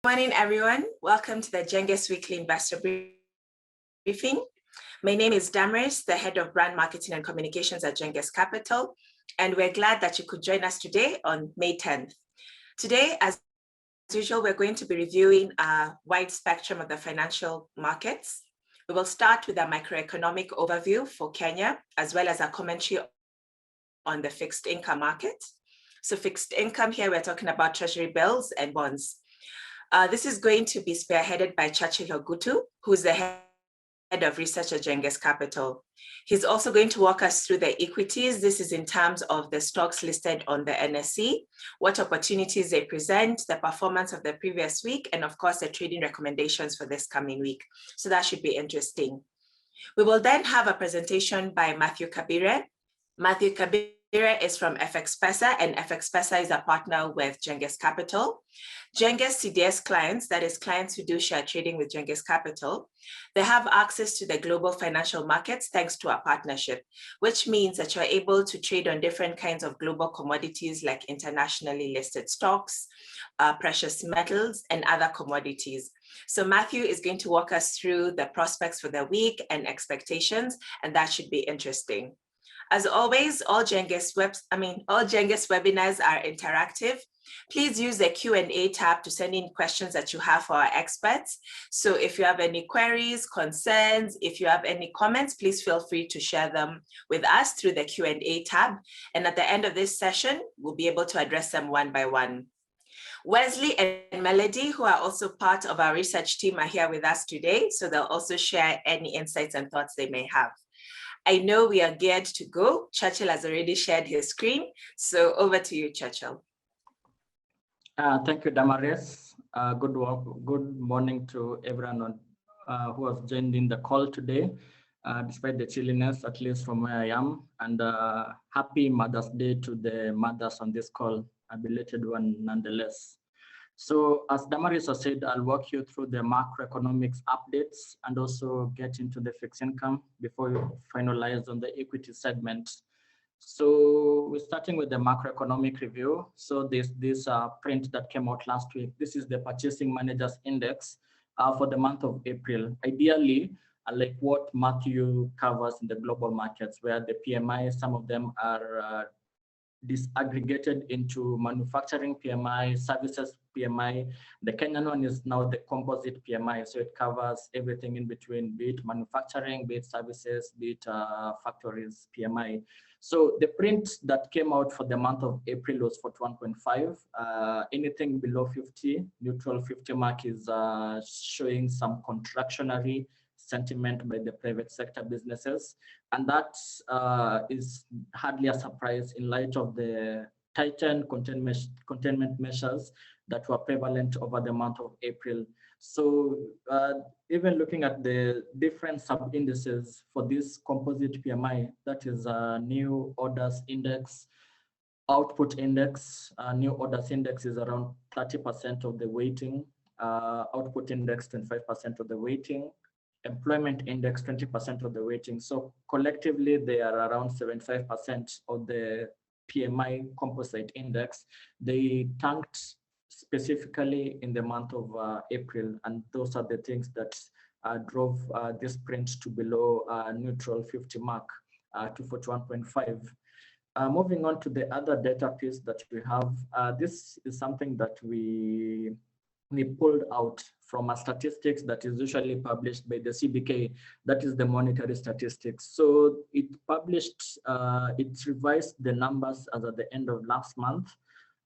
Good morning, everyone. Welcome to the Genghis Weekly Investor Briefing. My name is Damaris, the Head of Brand Marketing and Communications at Genghis Capital, and we're glad that you could join us today on May 10th. Today, as usual, we're going to be reviewing a wide spectrum of the financial markets. We will start with a macroeconomic overview for Kenya, as well as a commentary on the fixed income market. So fixed income here, we're talking about treasury bills and bonds. This is going to be spearheaded by Churchill Ogutu, who's the head of research at Genghis Capital. He's also going to walk us through the equities. This is in terms of the stocks listed on the NSE, what opportunities they present, the performance of the previous week, and of course, the trading recommendations for this coming week. So that should be interesting. We will then have a presentation by Mathew Kabeere. Mathew Kabeere is from Pesa, and Pesa is a partner with Genghis Capital. Genghis CDS clients, that is clients who do share trading with Genghis Capital, they have access to the global financial markets thanks to our partnership, which means that you're able to trade on different kinds of global commodities like internationally listed stocks, precious metals, and other commodities. So Mathew is going to walk us through the prospects for the week and expectations, and that should be interesting. As always, all Genghis webinars are interactive. Please use the Q&A tab to send in questions that you have for our experts. So if you have any queries, concerns, if you have any comments, please feel free to share them with us through the Q&A tab. And at the end of this session, we'll be able to address them one by one. Wesley and Melody, who are also part of our research team, are here with us today. So they'll also share any insights and thoughts they may have. I know we are geared to go. Churchill has already shared his screen. So over to you, Churchill. Thank you, Damaris. Good morning to everyone who has joined in the call today, despite the chilliness, at least from where I am. And happy Mother's Day to the mothers on this call, a belated one nonetheless. So as Damaris has said, I'll walk you through the macroeconomics updates and also get into the fixed income before we finalize on the equity segment. So we're starting with the macroeconomic review. So this print that came out last week, this is the Purchasing Managers Index for the month of April. Ideally, like what Mathew covers in the global markets, where the PMI, some of them are disaggregated into manufacturing PMI, services PMI. The Kenyan one is now the composite PMI, so it covers everything in between, be it manufacturing, be it services, be it factories PMI. So the print that came out for the month of April was 41.5. Anything below 50, neutral 50 mark is showing some contractionary sentiment by the private sector businesses. And that is hardly a surprise in light of the tightened containment measures that were prevalent over the month of April. So even looking at the different sub-indices for this composite PMI, that is new orders index, output index, new orders index is around 30% of the weighting, output index 25% of the weighting, employment index 20% of the weighting. So collectively, they are around 75% of the PMI composite index. They tanked specifically in the month of April, and those are the things that drove this print to below neutral 50 mark to 41.5. Moving on to the other data piece that we have, this is something that we pulled out from a statistics that is usually published by the CBK, that is the monetary statistics. So it published, it revised the numbers as at the end of last month,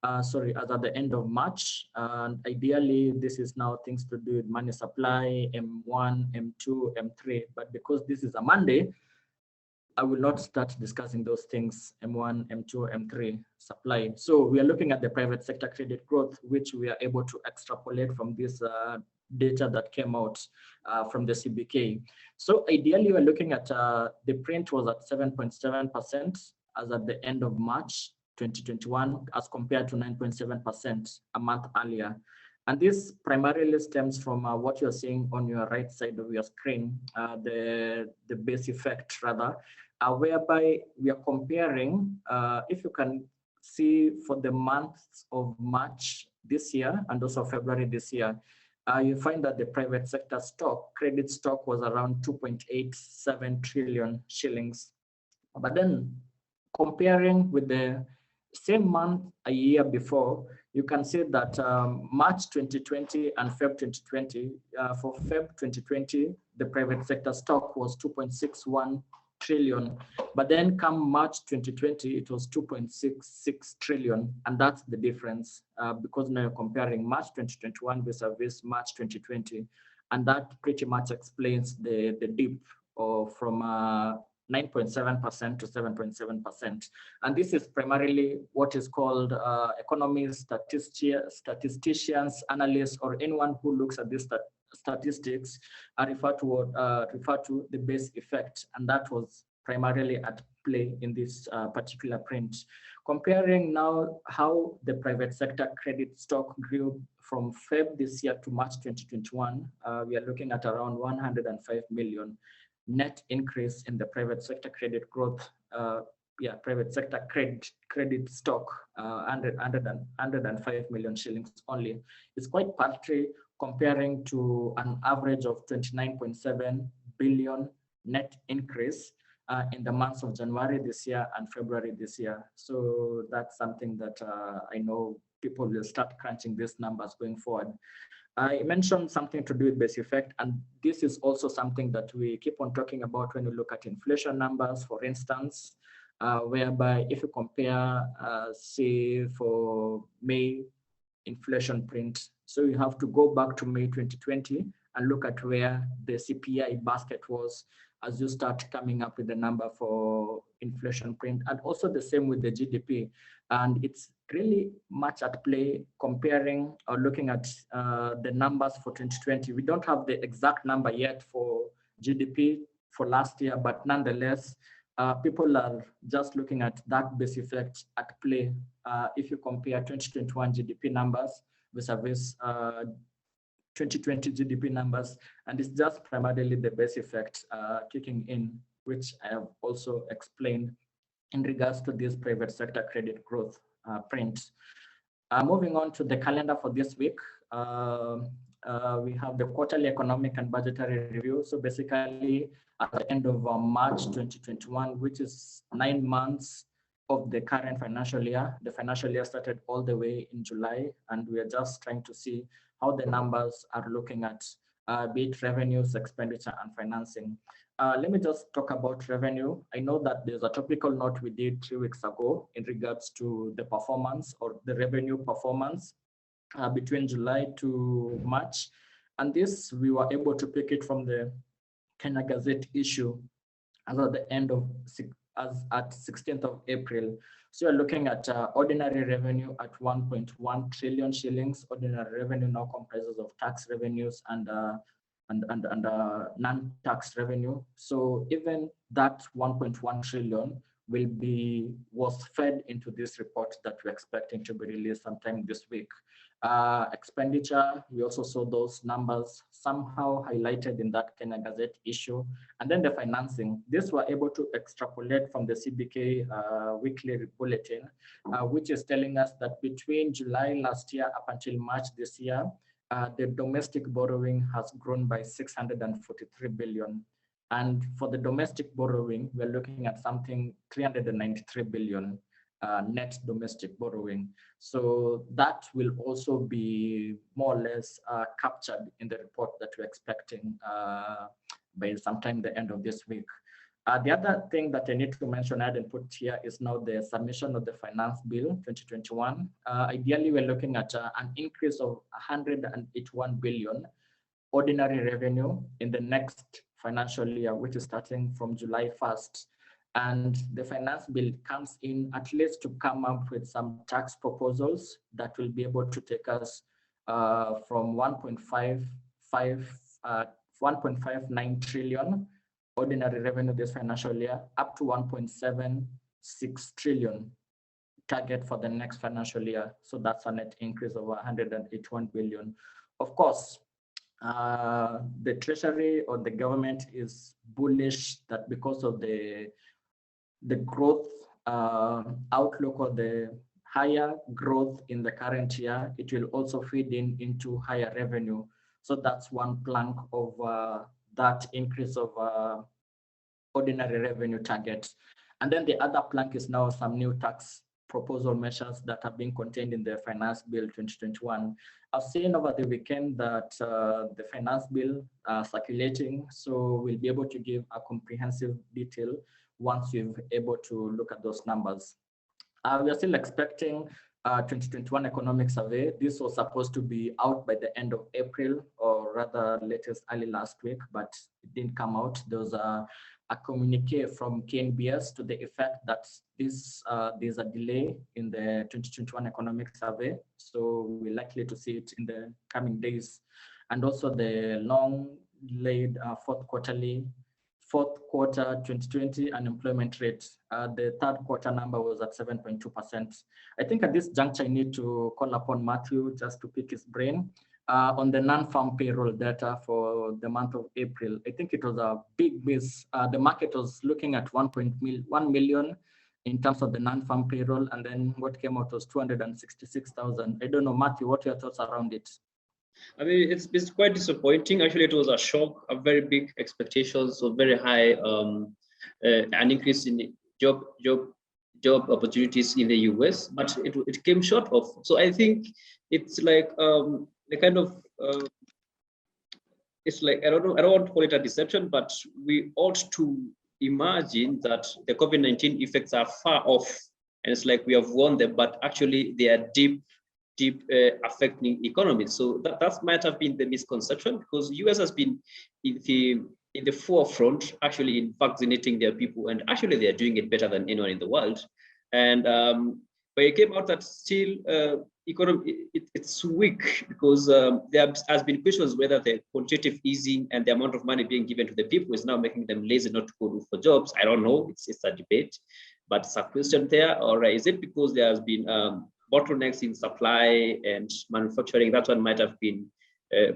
as at the end of March. And ideally, this is now things to do with money supply, M1, M2, M3. But because this is a Monday, I will not start discussing those things, M1, M2, M3 supply. So we are looking at the private sector credit growth, which we are able to extrapolate from this data that came out from the CBK. So ideally, we're looking at the print was at 7.7% as at the end of March 2021, as compared to 9.7% a month earlier. And this primarily stems from what you're seeing on your right side of your screen, the base effect rather, whereby we are comparing, if you can see for the months of March this year and also February this year, you find that the private sector stock, credit stock, was around 2.87 trillion shillings. But then comparing with the same month a year before, you can see that March 2020 and Feb 2020, for Feb 2020, the private sector stock was 2.61 trillion. But then come March 2020, it was 2.66 trillion. And that's the difference because now you're comparing March 2021 versus March 2020. And that pretty much explains the dip from 9.7% to 7.7%. And this is primarily what is called economists, statisticians, analysts, or anyone who looks at these statistics refer to the base effect. And that was primarily at play in this particular print. Comparing now how the private sector credit stock grew from Feb this year to March 2021, we are looking at around 105 million net increase in the private sector credit growth. Private sector credit stock, 105 million shillings only. It's quite paltry comparing to an average of 29.7 billion net increase in the months of January this year and February this year. So that's something that I know people will start crunching these numbers going forward. I mentioned something to do with base effect, and this is also something that we keep on talking about when we look at inflation numbers, for instance, whereby if you compare, say, for May inflation print, so you have to go back to May 2020 and look at where the CPI basket was as you start coming up with the number for inflation print, and also the same with the GDP. And it's really much at play comparing or looking at the numbers for 2020. We don't have the exact number yet for GDP for last year, but nonetheless, people are just looking at that base effect at play if you compare 2021 GDP numbers versus 2020 GDP numbers, and it's just primarily the base effect kicking in, which I have also explained in regards to this private sector credit growth print. Moving on to the calendar for this week, we have the quarterly economic and budgetary review. So basically at the end of March 2021, which is 9 months of the current financial year. The financial year started all the way in July, and we are just trying to see how the numbers are looking at be it revenues, expenditure, and financing. Let me just talk about revenue. I know that there's a topical note we did 3 weeks ago in regards to the performance or the revenue performance between July to March. And this, we were able to pick it from the Kenya Gazette issue as at the end of, at 16th of April. So you're looking at ordinary revenue at 1.1 trillion shillings. Ordinary revenue now comprises of tax revenues and non-tax revenue. So even that 1.1 trillion was fed into this report that we're expecting to be released sometime this week. Expenditure, we also saw those numbers somehow highlighted in that Kenya Gazette issue. And then the financing, this we're able to extrapolate from the CBK weekly bulletin, which is telling us that between July last year up until March this year, the domestic borrowing has grown by 643 billion. And for the domestic borrowing, we're looking at something 393 billion net domestic borrowing. So that will also be more or less captured in the report that we're expecting by sometime the end of this week. The other thing that I need to mention, I didn't put here, is now the submission of the Finance Bill 2021. Ideally, we're looking at an increase of 181 billion ordinary revenue in the next financial year, which is starting from July 1st. And the finance bill comes in at least to come up with some tax proposals that will be able to take us from 1.59 trillion ordinary revenue this financial year up to 1.76 trillion target for the next financial year. So that's a net increase of 181 billion. Of course, the treasury or the government is bullish that because of the growth outlook or the higher growth in the current year, it will also feed into higher revenue. So that's one plank of that increase of ordinary revenue target. And then the other plank is now some new tax proposal measures that are being contained in the Finance Bill 2021. I've seen over the weekend that the Finance Bill circulating, so we'll be able to give a comprehensive detail once we're able to look at those numbers. We are still expecting 2021 economic survey. This was supposed to be out by the end of April, or rather latest early last week, but it didn't come out. There was a communique from KNBS to the effect that there's a delay in the 2021 economic survey. So we're likely to see it in the coming days. And also the long delayed fourth quarter 2020 unemployment rate. The third quarter number was at 7.2%. I think at this juncture, I need to call upon Mathew just to pick his brain on the non-farm payroll data for the month of April. I think it was a big miss. The market was looking at 1 million in terms of the non-farm payroll, and then what came out was 266,000. I don't know, Mathew, what are your thoughts around it? I mean, it's quite disappointing. Actually, it was a shock, a very big expectations, so very high, an increase in job opportunities in the US, but it came short of. So I think it's like the kind of it's like I don't want to call it a deception, but we ought to imagine that the COVID-19 effects are far off, and it's like we have won them, but actually they are deep affecting economies. So that might have been the misconception, because US has been in the forefront actually in vaccinating their people, and actually they are doing it better than anyone in the world. And but it came out that still economy it's weak, because there has been questions whether the quantitative easing and the amount of money being given to the people is now making them lazy not to go look for jobs. I don't know, it's a debate, but it's a question there. Or is it because there has been bottlenecks in supply and manufacturing? That one might have been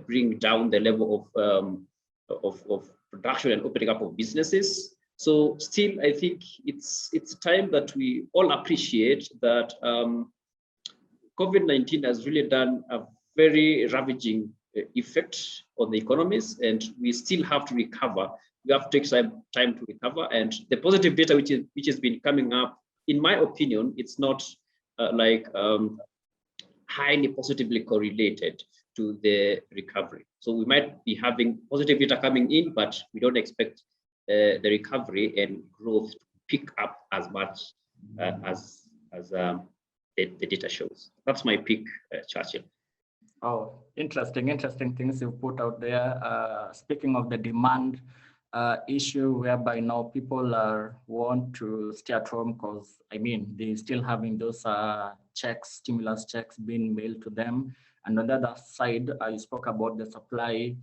bring down the level of production and opening up of businesses. So still, I think it's time that we all appreciate that COVID-19 has really done a very ravaging effect on the economies, and we still have to recover. We have to take some time to recover, and the positive data which has been coming up, in my opinion, it's not highly positively correlated to the recovery. So we might be having positive data coming in, but we don't expect the recovery and growth to pick up as much as the data shows. That's my pick, Churchill. Oh, interesting things you put out there. Speaking of the demand issue, whereby now people want to stay at home because, I mean, they're still having those stimulus checks being mailed to them. And on the other side, you spoke about the supply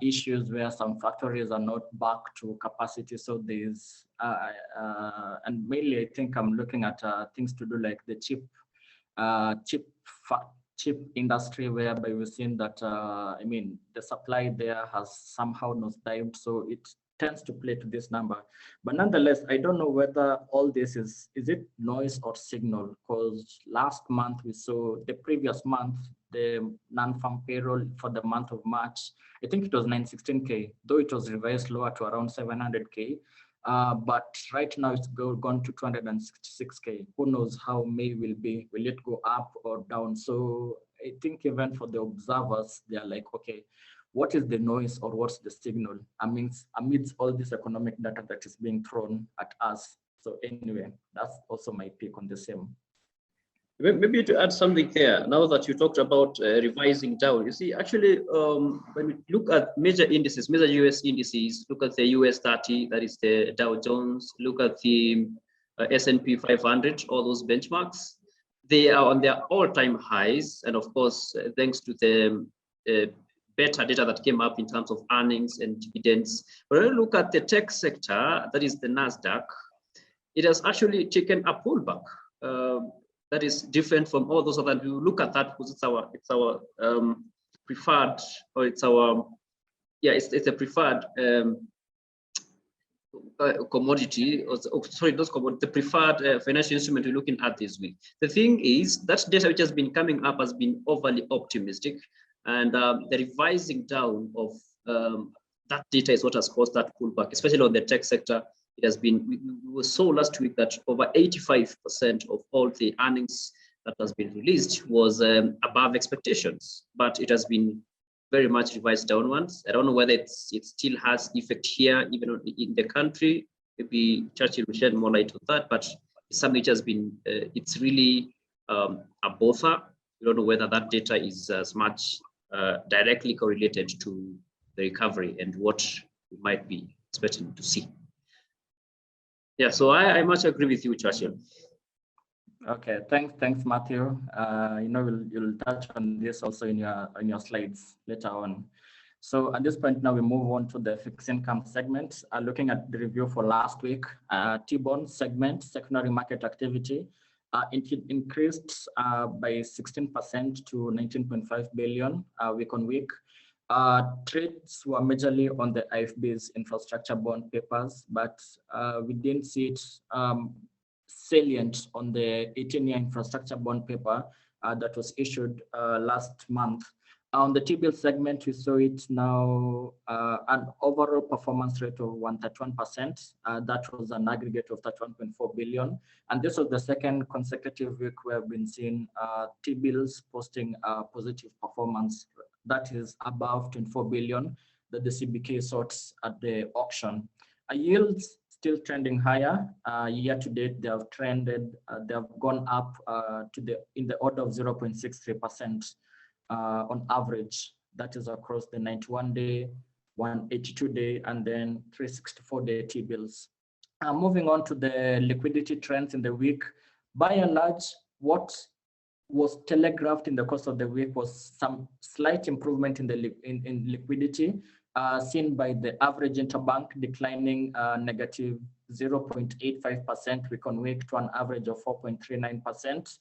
issues where some factories are not back to capacity. So there's, and mainly I think I'm looking at things to do like the chip industry, whereby we've seen that, I mean, the supply there has somehow nosedived. So it tends to play to this number. But nonetheless, I don't know whether all this is it noise or signal, because last month we saw, the previous month, the non-farm payroll for the month of March, I think it was 916K, though it was revised lower to around 700K. But right now it's gone to 266K. Who knows how May will be? Will it go up or down? So I think even for the observers, they're like, okay, what is the noise or what's the signal amidst all this economic data that is being thrown at us? So anyway, that's also my pick on the same. Maybe to add something there, now that you talked about revising down, you see, actually, when we look at major indices, major US indices, look at the US 30, that is the Dow Jones, look at the S&P 500, all those benchmarks, they are on their all-time highs. And of course, thanks to the better data that came up in terms of earnings and dividends. But when you look at the tech sector, that is the NASDAQ, it has actually taken a pullback. That is different from all those other. You look at that because it's our preferred, or it's our, yeah, it's a preferred commodity, sorry, those commodity, the preferred financial instrument we're looking at this week. The thing is that data which has been coming up has been overly optimistic, and the revising down of that data is what has caused that pullback, especially on the tech sector. It has been, we saw last week that over 85% of all the earnings that has been released was above expectations, but it has been very much revised downwards. I don't know whether it still has effect here, even in the country. Maybe Churchill will shed more light on that, but some which has been, it's really a bother. We don't know whether that data is as much directly correlated to the recovery and what we might be expecting to see. Yeah, so I much agree with you, Churchill. Okay, thanks, Mathew. You'll touch on this also in your slides later on. So at this point now we move on to the fixed income segment. Looking at the review for last week, T-bond segment, secondary market activity, it increased by 16% to 19.5 billion week on week. Trades were majorly on the IFB's infrastructure bond papers, but we didn't see it salient on the 18-year infrastructure bond paper that was issued last month. On the T-bill segment, we saw it now an overall performance rate of 131%. That was an aggregate of 31.4 billion. And this was the second consecutive week we have been seeing T-bills posting positive performance that is above 24 billion that the CBK sought at the auction. Yields still trending higher. Year to date, they have trended, they have gone up in the order of 0.63%. On average. That is across the 91-day, 182-day, and then 364-day T-bills. Moving on to the liquidity trends in the week. By and large, what was telegraphed in the course of the week was some slight improvement in the in liquidity, seen by the average interbank declining negative 0.85% week on week to an average of 4.39%.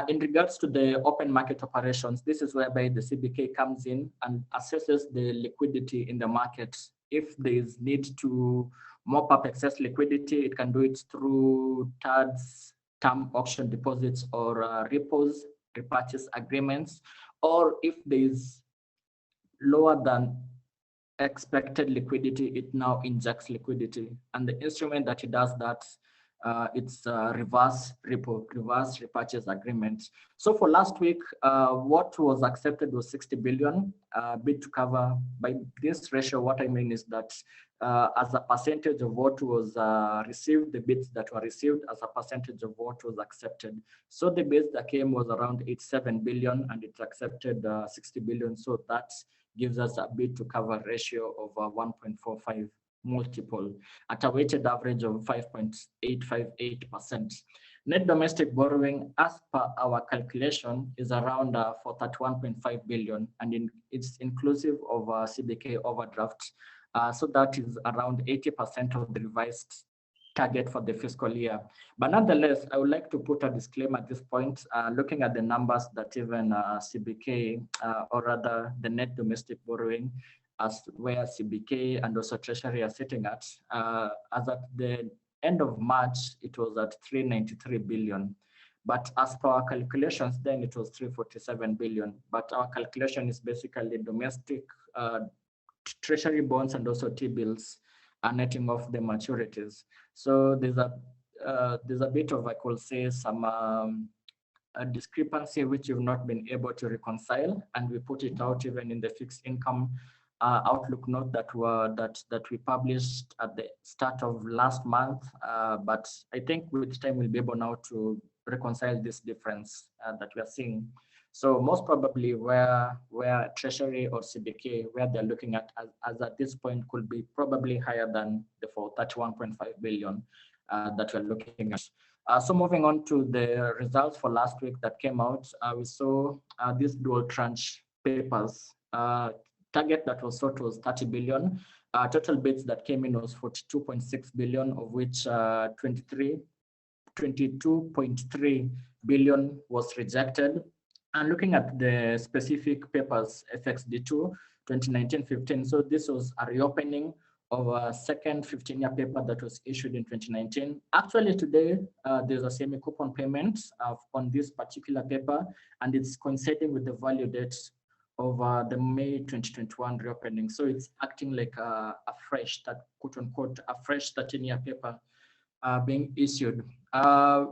In regards to the open market operations, this is whereby the CBK comes in and assesses the liquidity in the market. If there is need to mop up excess liquidity, it can do it through TADs, term auction deposits, or repos, repurchase agreements, or if there is lower than expected liquidity, it now injects liquidity. And the instrument that it does that, it's reverse repo, reverse repurchase agreement. So for last week, what was accepted was 60 billion bid to cover. By this ratio, what I mean is that as a percentage of what was received, the bids that were received as a percentage of what was accepted. So the bids that came was around 87 billion and it accepted 60 billion. So that gives us a bid to cover ratio of 1.45 multiple at a weighted average of 5.858%. Net domestic borrowing, as per our calculation, is around for 31.5 billion, and it's inclusive of CBK overdraft. So that is around 80% of the revised target for the fiscal year. But nonetheless, I would like to put a disclaimer at this point, looking at the numbers that even CBK, or rather the net domestic borrowing, as where CBK and also Treasury are sitting at, as at the end of March, it was at 393 billion. But as per our calculations, then it was 347 billion. But our calculation is basically domestic Treasury bonds and also T-bills are netting off the maturities. So there's a bit of, I could say, some a discrepancy which you've not been able to reconcile, and we put it out even in the fixed income outlook note that we published at the start of last month, but I think with time we'll be able now to reconcile this difference that we are seeing. So most probably where Treasury or CBK, where they're looking at as at this point, could be probably higher than the 31.5 billion that we're looking at. So moving on to the results for last week that came out, we saw these dual tranche papers. Target that was sought was 30 billion. Total bids that came in was 42.6 billion, of which 22.3 billion was rejected. And looking at the specific papers, FXD2, 2019-15, so this was a reopening of a second 15-year paper that was issued in 2019. Actually, today, there's a semi-coupon payment on this particular paper, and it's coinciding with the value date of the May 2021 reopening. So it's acting like a fresh, that quote unquote, a fresh 13-year paper being issued.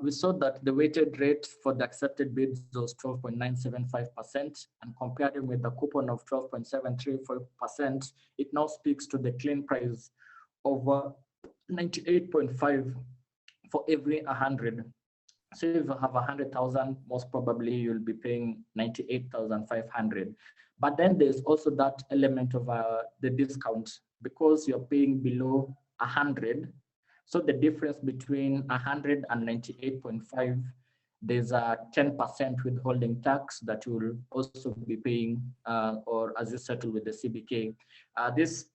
We saw that the weighted rate for the accepted bids was 12.975%, and comparing with the coupon of 12.734%, it now speaks to the clean price of 98.5 for every 100. So if you have 100,000, most probably you'll be paying 98,500. But then there's also that element of the discount, because you're paying below 100. So the difference between 100 and 98.5, there's a 10% withholding tax that you will also be paying, or as you settle with the CBK. This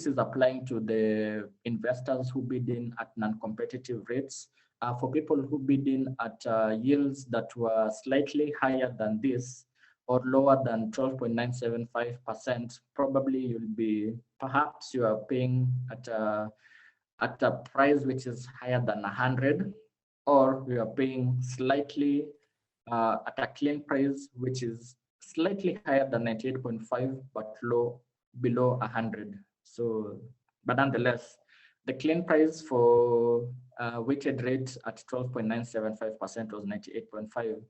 is applying to the investors who bid in at non-competitive rates. For people who bid in at yields that were slightly higher than this, or lower than 12.975%, probably you'll be, perhaps you are paying at a price which is higher than 100, or we are paying slightly at a clean price which is slightly higher than 98.5 but below 100. So, but nonetheless, the clean price for weighted rate at 12.975% was 98.5.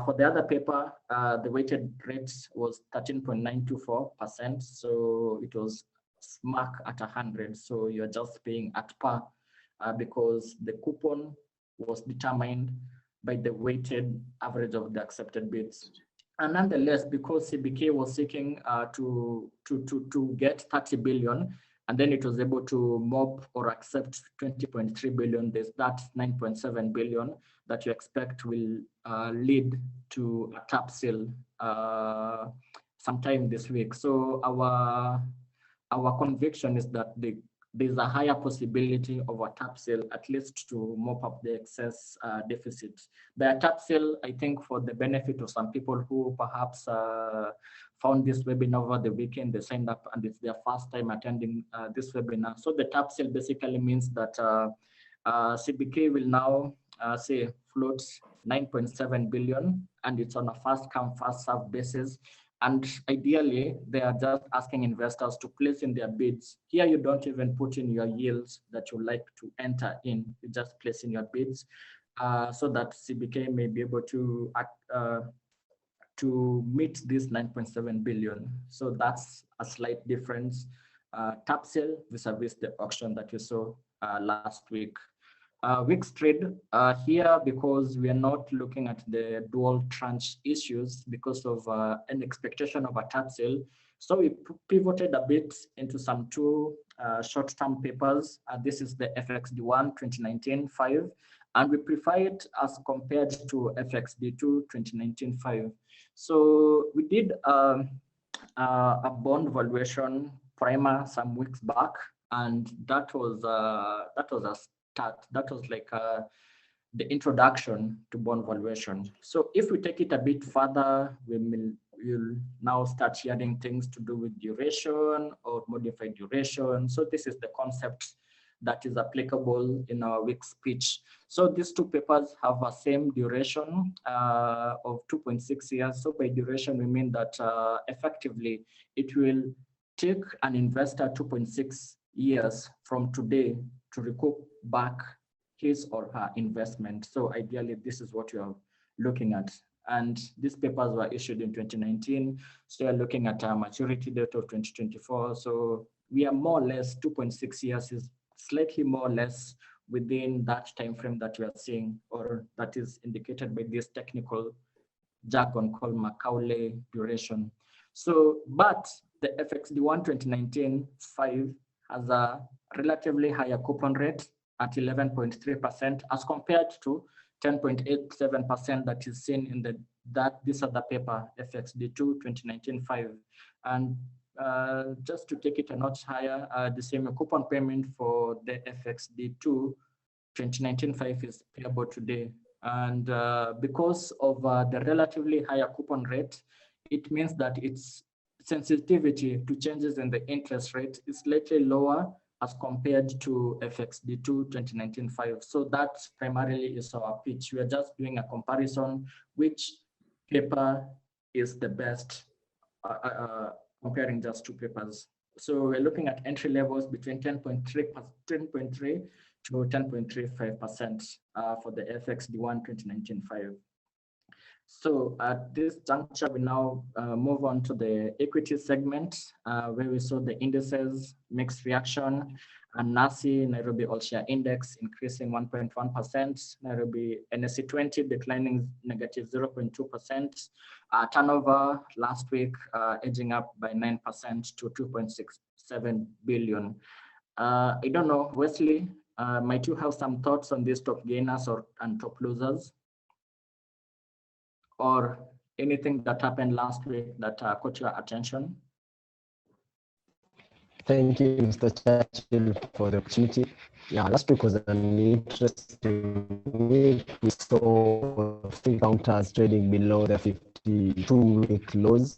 For the other paper, the weighted rate was 13.924%, so it was smack at 100. So you're just paying at par because the coupon was determined by the weighted average of the accepted bids. And nonetheless, because CBK was seeking to get 30 billion, and then it was able to mop or accept 20.3 billion, there's that 9.7 billion that you expect will lead to a tap sale sometime this week. So our conviction is that there's a higher possibility of a tap sale, at least to mop up the excess deficit. The tap sale, I think, for the benefit of some people who perhaps found this webinar over the weekend, they signed up and it's their first time attending this webinar. So the tap sale basically means that CBK will now say float 9.7 billion, and it's on a first come, first served basis. And ideally, they are just asking investors to place in their bids. Here, you don't even put in your yields that you like to enter in. You just place in your bids so that CBK may be able to meet this 9.7 billion. So that's a slight difference. Tap sale vis-a-vis the auction that you saw last week. Week's trade here, because we are not looking at the dual tranche issues because of an expectation of a tap sale. So we pivoted a bit into some two short-term papers. This is the FXD1 2019-5, and we prefer it as compared to FXD2 2019-5. So we did a bond valuation primer some weeks back, and that was a start. That was like the introduction to bond valuation. So if we take it a bit further, we'll now start hearing things to do with duration or modified duration. So this is the concept that is applicable in our week's pitch. So these two papers have a same duration of 2.6 years. So by duration, we mean that effectively it will take an investor 2.6 years from today to recoup back his or her investment. So ideally, this is what you are looking at. And these papers were issued in 2019. So you're looking at a maturity date of 2024. So we are more or less 2.6 years is slightly more or less within that time frame that we are seeing, or that is indicated by this technical jargon called Macaulay duration. So, but the FXD1 2019-5 has a relatively higher coupon rate at 11.3% as compared to 10.87% that is seen in this other paper, FXD2 2019-5. And just to take it a notch higher, the same coupon payment for the FXD2 2019-5 is payable today. And because of the relatively higher coupon rate, it means that it's sensitivity to changes in the interest rate is slightly lower as compared to FXD2 2019-5. So that primarily is our pitch. We are just doing a comparison, which paper is the best, comparing just two papers. So we're looking at entry levels between 10.3 to 10.35% for the FXD1 2019-5. So at this juncture, we now move on to the equity segment, where we saw the indices mixed reaction, and NASI, Nairobi All Share Index, increasing 1.1%, Nairobi NSE 20 declining negative 0.2%, turnover last week edging up by 9% to 2.67 billion. I don't know, Wesley, might you have some thoughts on these top gainers and top losers? Or anything that happened last week that caught your attention? Thank you, Mr. Churchill, for the opportunity. Yeah, last week was an interesting week. We saw three counters trading below the 52-week lows.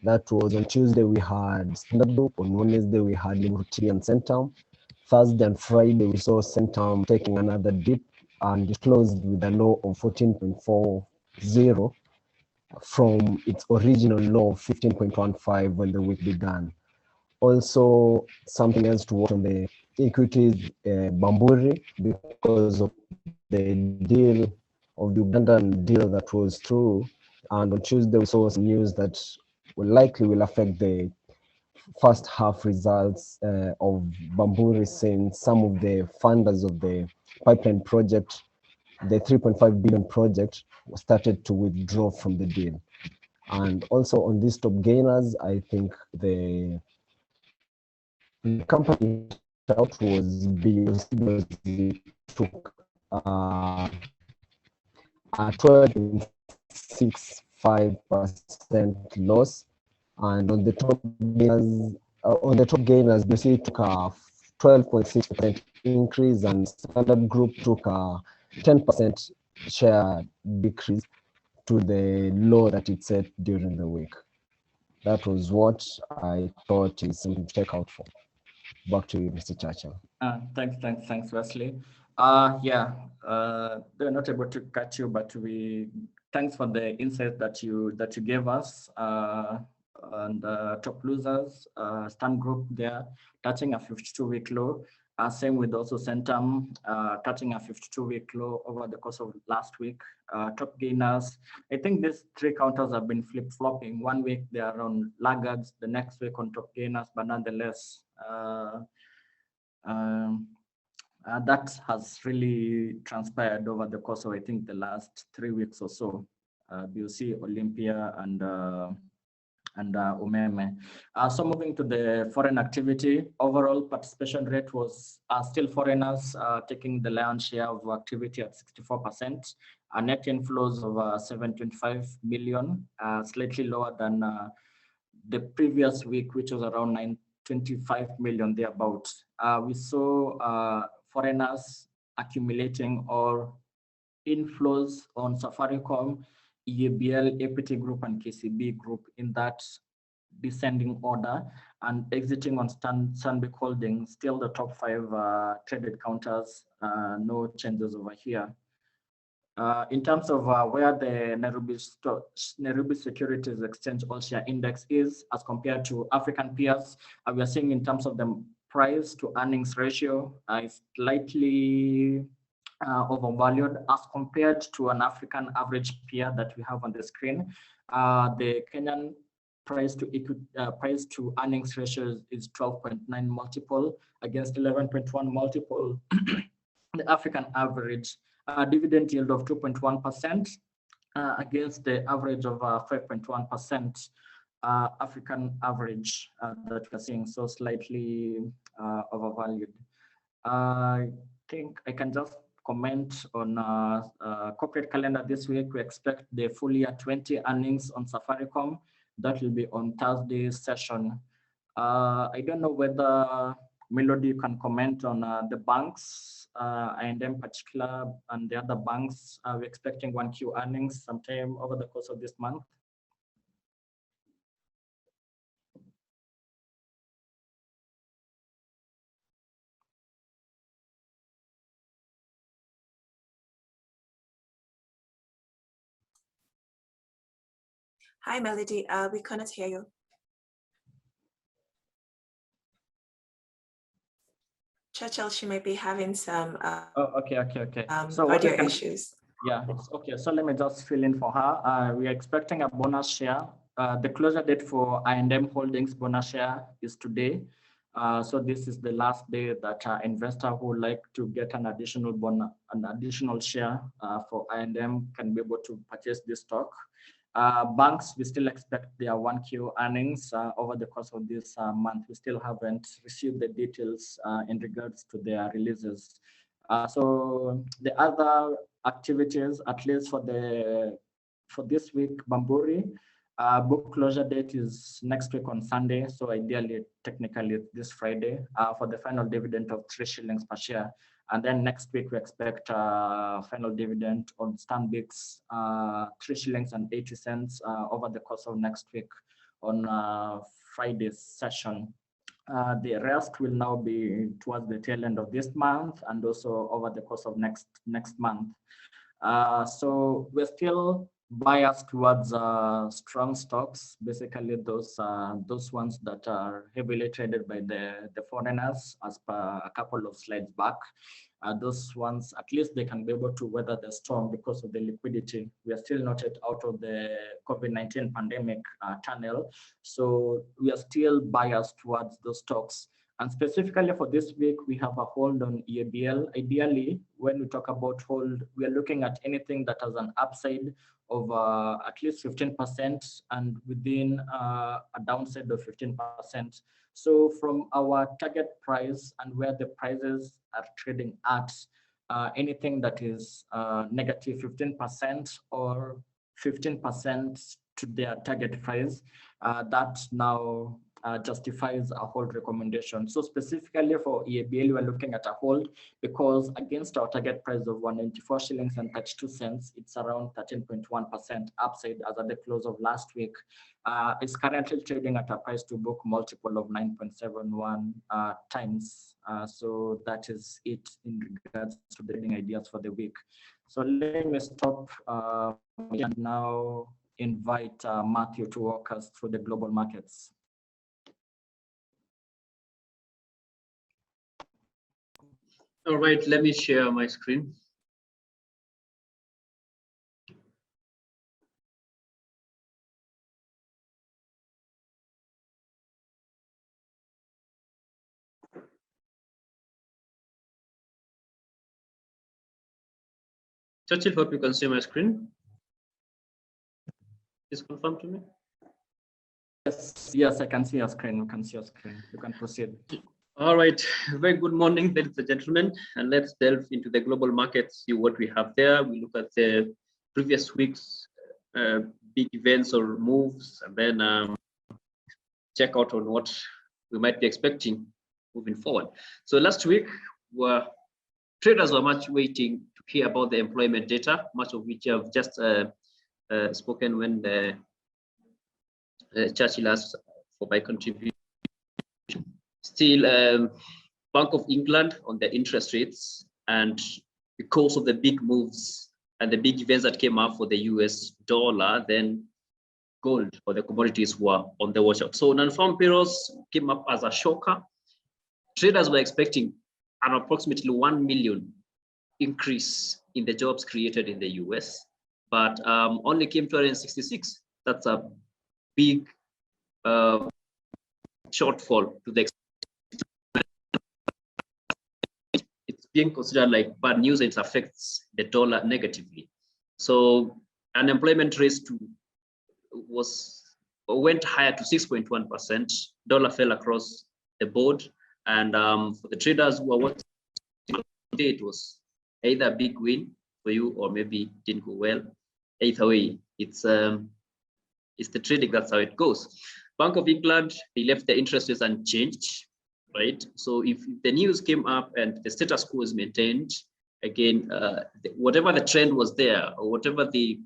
That was on Tuesday, we had Standard Group. On Wednesday, we had Liquidity and Centum. Thursday and Friday, we saw Centum taking another dip, and it closed with a low of 14.40 from its original low of 15.15 when the week began. Also, something else to watch on the equities, Bamburi, because of the deal of the Ugandan deal that was through. And on Tuesday, we saw some news that will affect the first half results of Bamburi, since some of the funders of the pipeline project, the 3.5 billion project, started to withdraw from the deal. And also on these top gainers, I think the company out was BUSD, took a 12.65% loss, and on the top gainers, BUSD took a 12.6% increase, and Standard Group took a 10% share decrease to the low that it set during the week. That was what I thought is something to check out for. Back to you, Mr. Churchill. Thanks, Wesley. They're not able to cut you, but thanks for the insight that you gave us. And top losers, Standard Group there touching a 52-week low. Same with also Centum touching a 52-week low over the course of last week. Top gainers, I think these three counters have been flip-flopping. One week they are on laggards, the next week on top gainers, but nonetheless, that has really transpired over the course of, I think, the last 3 weeks or so. BUC, Olympia, and Umeme. So moving to the foreign activity, overall participation rate was still foreigners taking the lion's share of activity at 64%. Net inflows of 725 million, slightly lower than the previous week, which was around 925 million thereabouts. We saw foreigners accumulating or inflows on Safaricom, EABL, Equity Group, and KCB Group in that descending order, and exiting on Stanbic Holdings, still the top 5 traded counters, no changes over here. In terms of where the Nairobi Securities Exchange All Share Index is as compared to African peers, we are seeing in terms of the price to earnings ratio is slightly overvalued as compared to an African average peer that we have on the screen. The Kenyan price to earnings ratio is 12.9 multiple against 11.1 multiple. The African average dividend yield of 2.1% against the average of 5.1% African average that we're seeing, so slightly overvalued. I think I can just comment on corporate calendar this week. We expect the full year 20 earnings on Safaricom. That will be on Thursday's session. I don't know whether Melody can comment on the banks, and in particular, and the other banks. We're expecting 1Q earnings sometime over the course of this month. Hi, Melody. We cannot hear you. Churchill, she may be having some okay. So audio issues. Yeah, okay. So let me just fill in for her. We are expecting a bonus share. The closure date for I&M Holdings bonus share is today. So this is the last day that investor who would like to get an additional bonus, an additional share for I&M can be able to purchase this stock. Banks, we still expect their 1Q earnings over the course of this month. We still haven't received the details in regards to their releases. So the other activities, at least for this week, Bamburi, book closure date is next week on Sunday. So ideally, technically, this Friday for the final dividend of 3 shillings per share. And then next week, we expect final dividend on Stanbic's 3 shillings and 80 cents over the course of next week on Friday's session. The rest will now be towards the tail end of this month and also over the course of next month. So we're still biased towards strong stocks, basically those ones that are heavily traded by the foreigners, as per a couple of slides back. Those ones, at least they can be able to weather the storm because of the liquidity. We are still not yet out of the COVID-19 pandemic tunnel. So we are still biased towards those stocks. And specifically for this week, we have a hold on EABL. Ideally, when we talk about hold, we are looking at anything that has an upside of at least 15% and within a downside of 15%. So from our target price and where the prices are trading at, anything that is negative 15% or 15% to their target price, that now justifies a hold recommendation. So specifically for EABL, we're looking at a hold because against our target price of 194 shillings and 32 cents, it's around 13.1% upside as at the close of last week. It's currently trading at a price to book multiple of 9.71 times. So that is it in regards to the trading ideas for the week. So let me stop and now invite Mathew to walk us through the global markets. All right, let me share my screen. Churchill, hope you can see my screen. Please confirm to me. Yes, I can see your screen. You can see your screen. You can proceed. All right, very good morning, ladies and gentlemen, and let's delve into the global markets, see what we have there. We look at the previous week's big events or moves, and then check out on what we might be expecting moving forward. So last week, traders were much waiting to hear about the employment data, much of which I've just spoken when the Churchill asked for my contribution. Still, Bank of England on the interest rates, and because of the big moves and the big events that came up for the US dollar, then gold or the commodities were on the watch out. So non-farm payrolls came up as a shocker. Traders were expecting an approximately 1 million increase in the jobs created in the US, but only came 266. That's a big shortfall to the extent. It's being considered like bad news, and it affects the dollar negatively. So unemployment rate went higher to 6.1%. Dollar fell across the board, and for the traders who are watching, it was either a big win for you or maybe didn't go well. Either way, it's the trading. That's how it goes. Bank of England, they left the interest rates unchanged, right? So if the news came up and the status quo is maintained, again, whatever the trend was there, or whatever the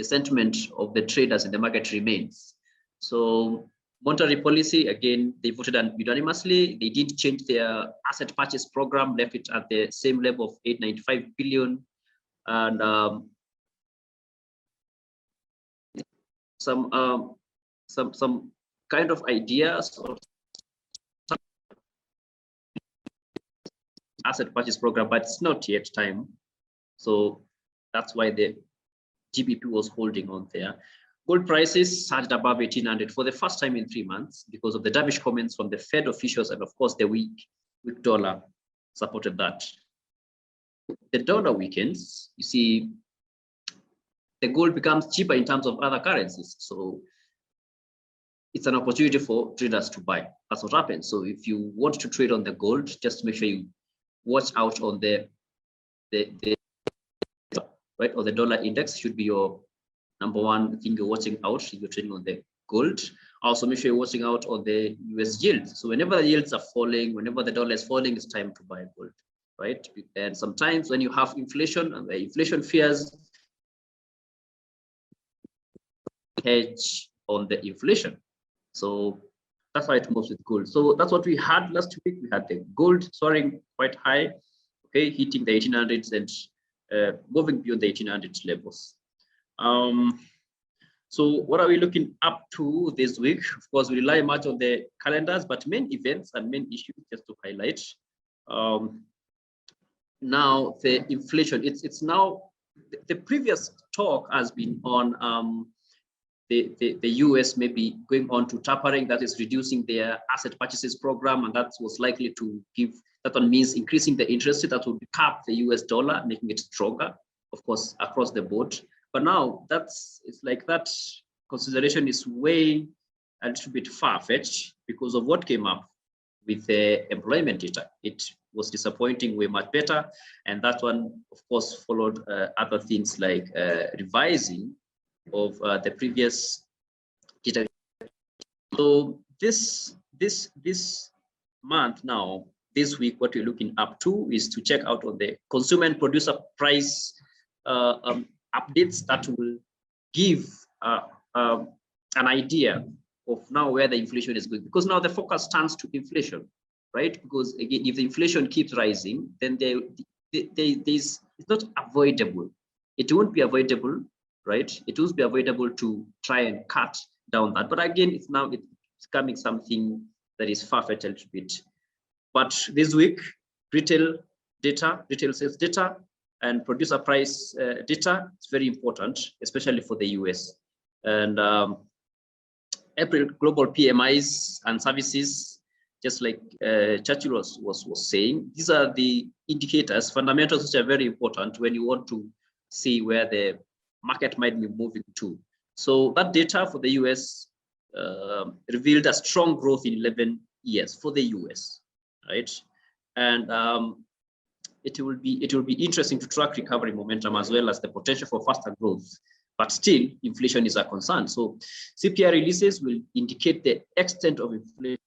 sentiment of the traders in the market remains. So monetary policy, again, they voted unanimously. They didn't change their asset purchase program, left it at the same level of 895 billion. And some kind of ideas or asset purchase program, but it's not yet time. So that's why the GBP was holding on there. Gold prices surged above 1800 for the first time in 3 months because of the dovish comments from the Fed officials, and of course the weak dollar supported that. The dollar weakens, you see, the gold becomes cheaper in terms of other currencies. So it's an opportunity for traders to buy. That's what happens. So if you want to trade on the gold, just make sure you watch out on the right, or the dollar index should be your number one thing you're watching out if you're trading on the gold. Also make sure you're watching out on the US yields. So whenever the yields are falling, whenever the dollar is falling, it's time to buy gold, right? And sometimes when you have inflation and the inflation fears, hedge on the inflation. So that's why it moves with gold. So that's what we had last week. We had the gold soaring quite high, okay, hitting the 1800s and moving beyond the 1800s levels. So what are we looking up to this week? Of course, we rely much on the calendars, but main events and main issues just to highlight. Now the inflation, it's now, the previous talk has been on the US maybe going on to tapering, that is reducing their asset purchases program, and that was likely to give, that one means increasing the interest rate that will cap the US dollar, making it stronger, of course, across the board. But now it's like that consideration is way a little bit far-fetched because of what came up with the employment data. It was disappointing, way much better. And that one, of course, followed other things like revising of the previous data. So this month now, this week, what we're looking up to is to check out on the consumer and producer price updates that will give an idea of now where the inflation is going, because now the focus turns to inflation, right? Because again, if the inflation keeps rising, then it's not avoidable. It won't be avoidable, right? It won't be avoidable to try and cut down that. But again, it's becoming something that is far-fetched a little bit. But this week, retail sales data, and producer price data is very important, especially for the US. And April global PMIs and services, just like Churchill was saying, these are the indicators, fundamentals, which are very important when you want to see where the market might be moving to. So that data for the US revealed a strong growth in 11 years for the US, right? And it will be interesting to track recovery momentum as well as the potential for faster growth. But still, inflation is a concern. So CPI releases will indicate the extent of inflation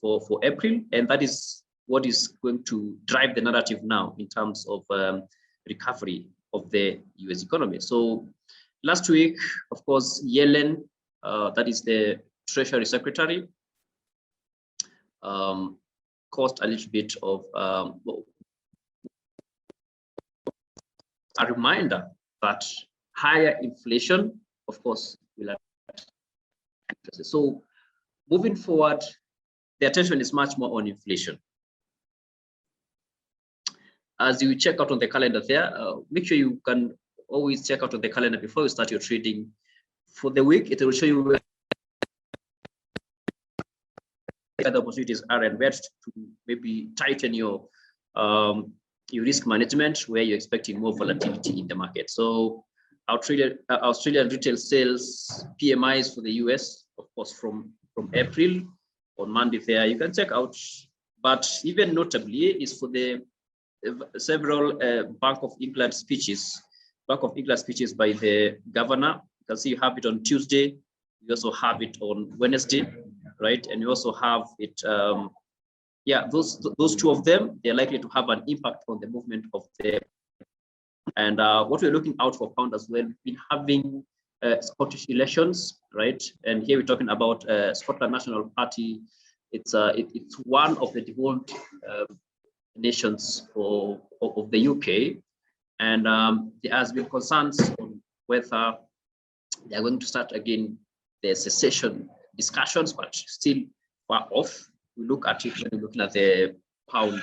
for April, and that is what is going to drive the narrative now in terms of recovery of the US economy. So last week, of course, Yellen, that is the Treasury Secretary, caused a little bit of a reminder that higher inflation, of course, will affect interest. So moving forward, the attention is much more on inflation. As you check out on the calendar there, make sure you can always check out on the calendar before you start your trading. For the week, it will show you where the opportunities are and where to maybe tighten your risk management, where you're expecting more volatility in the market. So Australian retail sales PMIs for the US, of course, from April on Monday there, you can check out. But even notably is for the several Bank of England speeches by the governor. You can see you have it on Tuesday. You also have it on Wednesday, right? And you also have it, those two of them, they're likely to have an impact on the movement of the, and what we're looking out for pound as well, we've been having Scottish elections, right? And here we're talking about Scotland National Party. It's one of the devolved nations of the UK, and there has been concerns on whether they are going to start again the cessation discussions, but still far off. We look at it when we're looking at the pound.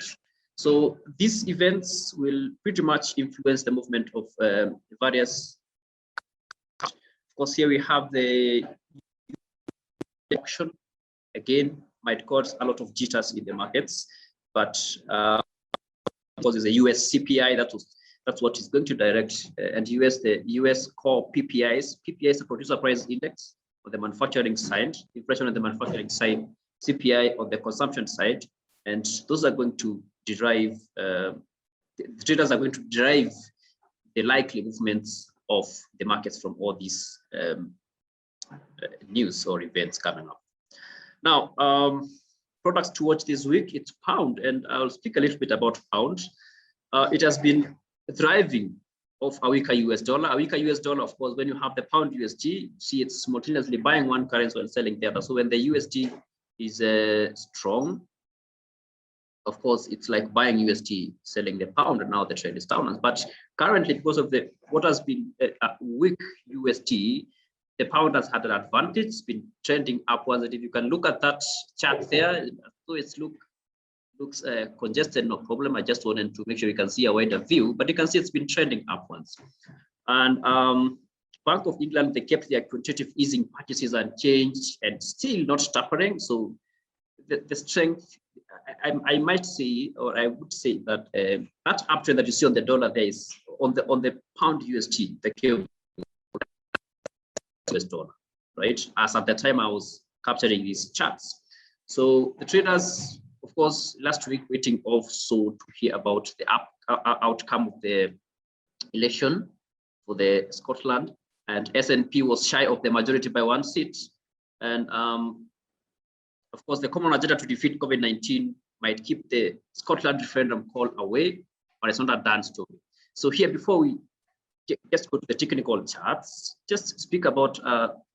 So these events will pretty much influence the movement of various. Of course, here we have the auction. Again, might cause a lot of jitters in the markets, but because there's a US CPI that's what is going to direct, and the US core PPIs. PPI is the producer price index on the manufacturing side, inflation on the manufacturing side, CPI on the consumption side, and those are going to derive. The traders are going to derive the likely movements of the markets from all these news or events coming up. Now, products to watch this week, it's pound, and I'll speak a little bit about pound. It has been thriving off a weaker US dollar. A weaker US dollar, of course, when you have the pound USD, see it's simultaneously buying one currency and selling the other. So when the USD is strong, of course, it's like buying USD, selling the pound, and now the trend is down. But currently, because of what has been a weak USD, the pound has had an advantage. It's been trending upwards. And if you can look at that chart there, so it looks congested, no problem. I just wanted to make sure you can see a wider view, but you can see it's been trending upwards. And Bank of England, they kept their quantitative easing practices unchanged and still not tapering. So the strength, I might say, or I would say that that uptrend that you see on the dollar there is on the pound USD, the US dollar, right? As at the time I was capturing these charts. So the traders, of course, last week waiting also to hear about the outcome of the election for the Scotland, and SNP was shy of the majority by 1 seat. And of course, the common agenda to defeat COVID-19 might keep the Scotland referendum call away, but it's not a done story. So here, before we just go to the technical charts, just speak about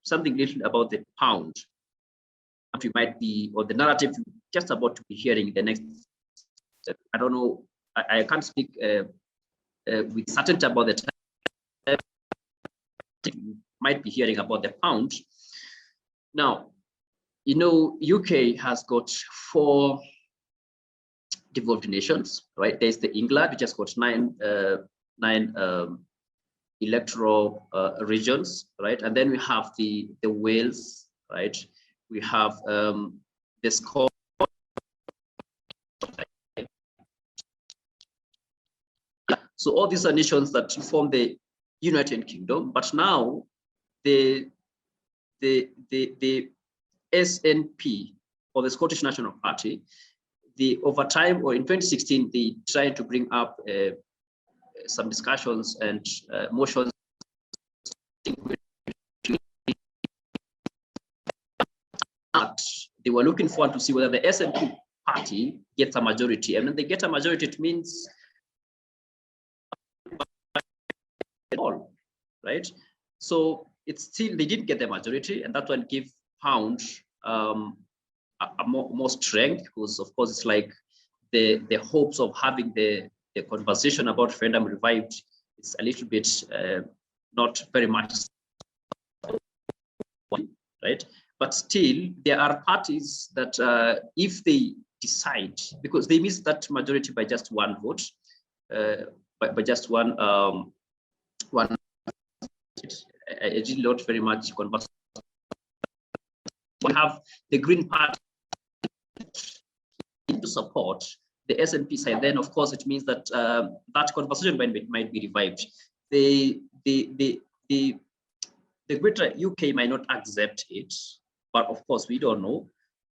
something little about the pound. You might be, or the narrative you're just about to be hearing in the next, I don't know, I can't speak with certainty about the time you might be hearing about the pound. Now, you know, UK has got 4 devolved nations, right? There's the England, which has got 9 electoral regions, right? And then we have the Wales, right? We have the Scotland. So all these are nations that form the United Kingdom, but now the SNP, or the Scottish National Party, over time, or in 2016, they tried to bring up some discussions and motions that they were looking forward to see whether the SNP party gets a majority. And when they get a majority, it means all, right? So it's still, they didn't get the majority, and that one give pound a more strength, because of course it's like the hopes of having the conversation about referendum revived is a little bit not very much, right? But still, there are parties that if they decide, because they miss that majority by just 1 vote, by just one, I did not very much converse. We have the Green Party to support the SNP side. Then, of course, it means that that conversation might be revived. The greater UK might not accept it, but of course, we don't know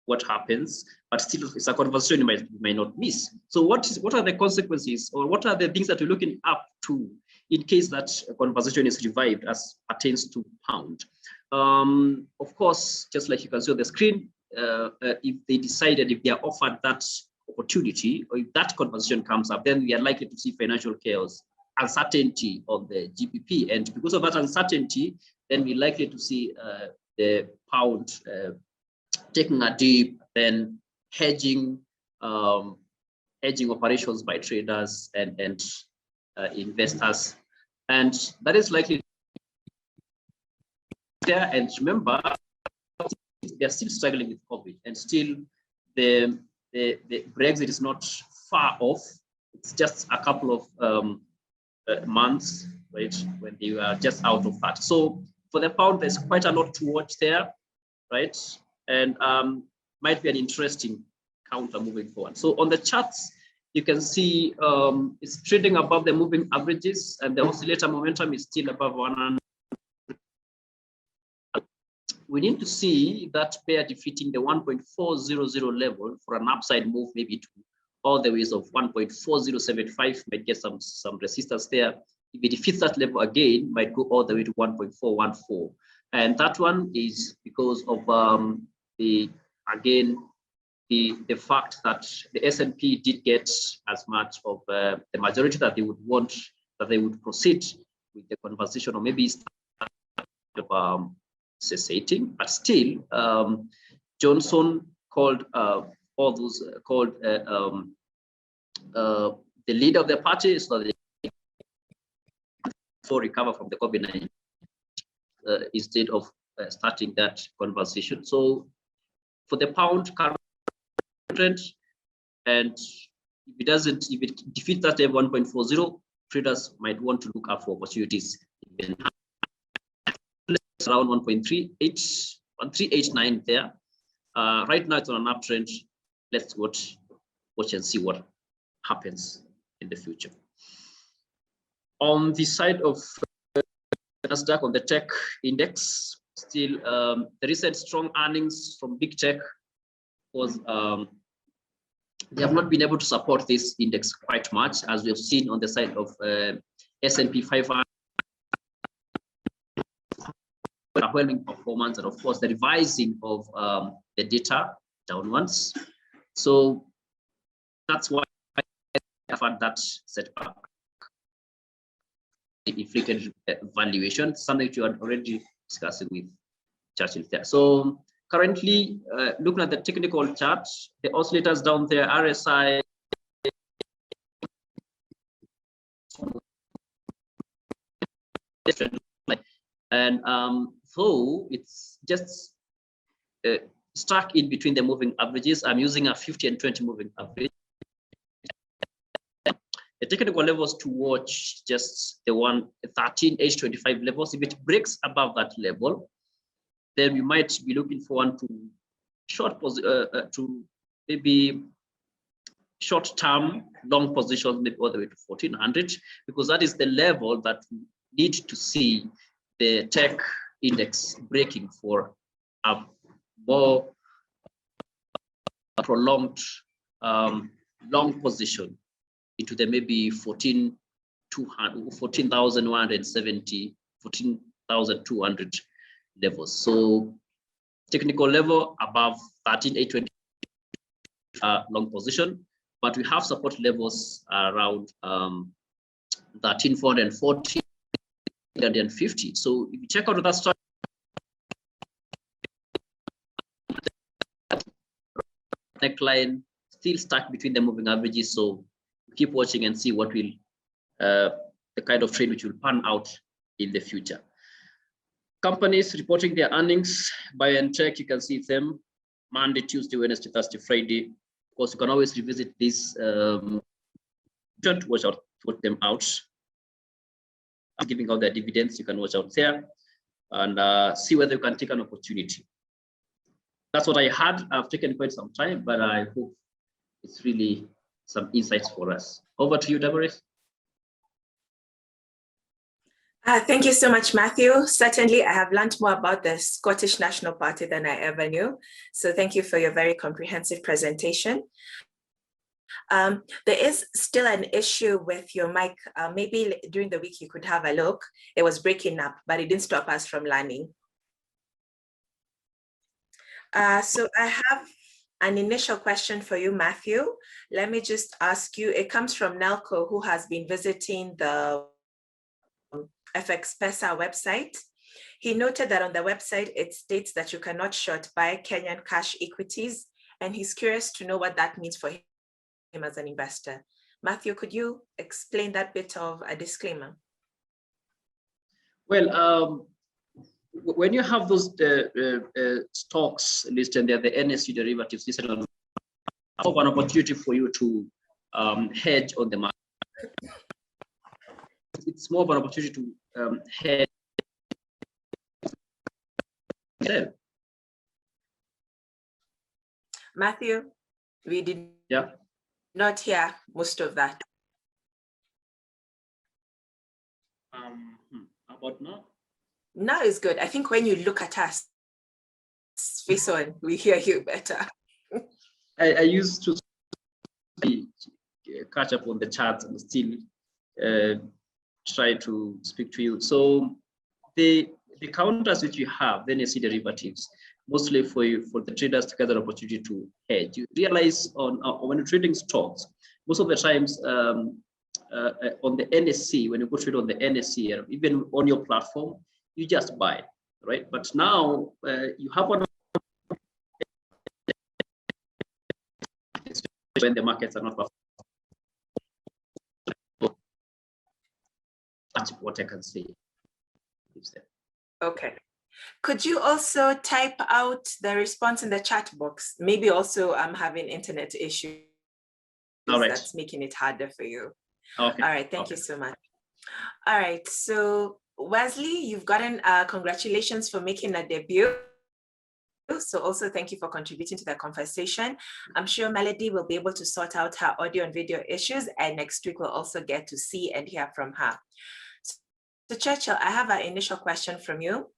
what happens. But still, it's a conversation you might not miss. So, what are the consequences, or what are the things that you're looking up to in case that conversation is revived as pertains to pound? Of course, just like you can see on the screen, if they decided, if they are offered that opportunity, or if that conversation comes up, then we are likely to see financial chaos, uncertainty on the GBP. And because of that uncertainty, then we're likely to see the pound taking a dip, then hedging operations by traders and investors. And that is likely there. And remember, they're still struggling with COVID, and still the Brexit is not far off. It's just a couple of months, right, when they were just out of that. So for the pound, there's quite a lot to watch there, right? And might be an interesting counter moving forward. So on the charts, you can see it's trading above the moving averages, and the oscillator momentum is still above 100. We need to see that pair defeating the 1.400 level for an upside move, maybe to all the ways of 1.4075, might get some resistance there. If it defeats that level again, might go all the way to 1.414. And that one is because of the fact that the S&P did get as much of the majority that they would want, that they would proceed with the conversation, or maybe cessating, but still Johnson called all those the leader of the party, so that they recover from the COVID-19 instead of starting that conversation. So for the pound current trend, and if it defeats that 1.40, traders might want to look up for opportunities even around 1.389 there. Right now it's on an uptrend. Let's watch and see what happens in the future. On the side of Nasdaq, on the tech index, still the recent strong earnings from big tech was they have not been able to support this index quite much, as we have seen on the side of S&P 500. Overwhelming performance, and of course the revising of the data downwards. So that's why I've had that setback. Inflated valuation, something that you are already discussing with Churchill there. So currently, looking at the technical chart, the oscillators down there, RSI, and so it's just stuck in between the moving averages. I'm using a 50 and 20 moving average. The technical levels to watch, just the 13H25 levels. If it breaks above that level, then we might be looking for one to maybe short-term long positions, maybe all the way to 1400, because that is the level that we need to see the tech index breaking for a more prolonged long position into the maybe 14,170, 14,200 levels. So technical level above 13,820 long position, but we have support levels around 13,440 and 50. So if you check out that structure, neckline still stuck between the moving averages. So keep watching and see what will the kind of trade which will pan out in the future. Companies reporting their earnings, BioNTech, you can see them Monday, Tuesday, Wednesday, Thursday, Friday. Of course, you can always revisit this. Don't watch them out. Giving out their dividends, you can watch out there and see whether you can take an opportunity. That's what I had. I've taken quite some time, but I hope it's really some insights for us. Over to you, Damaris. Thank you so much, Matthew. Certainly, I have learned more about the Scottish National Party than I ever knew. So thank you for your very comprehensive presentation. There is still an issue with your mic. Maybe during the week you could have a look. It was breaking up, but it didn't stop us from learning. So I have an initial question for you, Matthew. Let me just ask you, it comes from Nelco, who has been visiting the FX Pesa website. He noted that on the website, it states that you cannot short buy Kenyan cash equities, and he's curious to know what that means for him as an investor. Matthew, could you explain that bit of a disclaimer? Well, when you have those stocks listed there, the NSE derivatives listed on, of an opportunity for you to hedge on the market. It's more of an opportunity to hedge. Mathew, we did Yeah. not hear most of that. About now? Now is good. I think when you look at us face on, we hear you better. I used to catch up on the chat and still try to speak to you. So the counters which you have, the NSE derivatives, mostly for the traders to get an opportunity to hedge. You realize when you're trading stocks, most of the times on the NSE, when you go trade on the NSE, even on your platform, you just buy, right? But now you have one when the markets are not that's what I can say. Okay. Could you also type out the response in the chat box? Maybe also I'm having internet issues. All right. That's making it harder for you. Okay. All right, thank you so much. All right, so Wesley, you've gotten congratulations for making a debut. So also thank you for contributing to the conversation. I'm sure Melody will be able to sort out her audio and video issues, and next week we'll also get to see and hear from her. So Churchill, I have an initial question from you.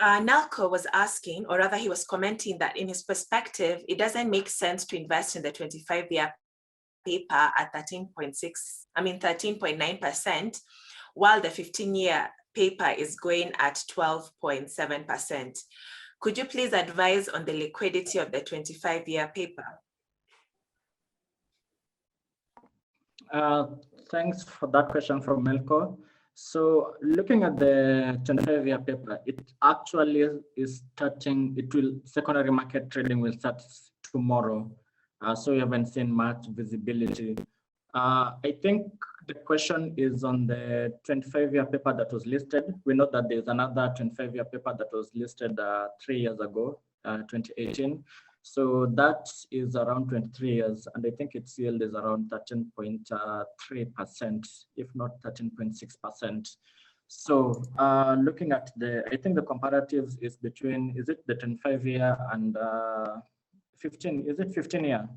Nalco was asking, or rather he was commenting that in his perspective, it doesn't make sense to invest in the 25-year paper at 13.9%, while the 15-year paper is going at 12.7%. Could you please advise on the liquidity of the 25-year paper? Thanks for that question from Melco. So looking at the 25-year paper, it actually is starting, secondary market trading will start tomorrow. So we haven't seen much visibility. I think the question is on the 25-year paper that was listed. We know that there's another 25-year paper that was listed 3 years ago, 2018. So that is around 23 years, and I think its yield is around 13.3%, if not 13.6%. So looking at I think the comparatives is between, is it the 25-year and 15, is it 15-year?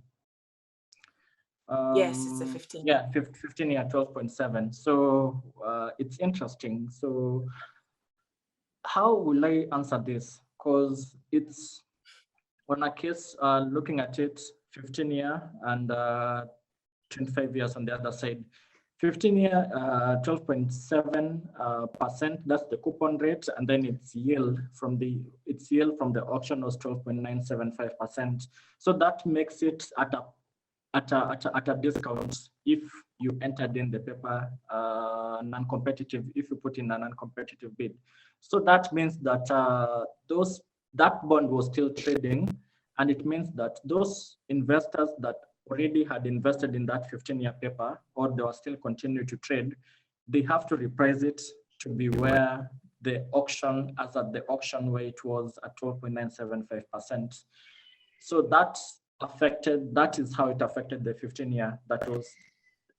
Yes, it's a 15. Yeah, 15-year, 12.7. So it's interesting. So how will I answer this? Because it's on a case looking at it, 15-year and 25 years on the other side. 15-year, 12.7%. That's the coupon rate, and then its yield from the auction was 12.975%. So that makes it at a discount if you entered in the paper non-competitive, if you put in a non-competitive bid. So that means that that bond was still trading, and it means that those investors that already had invested in that 15-year paper, or they were still continue to trade, they have to reprice it to be where the auction, as at the auction where it was at 12.975%. So that is how it affected the 15-year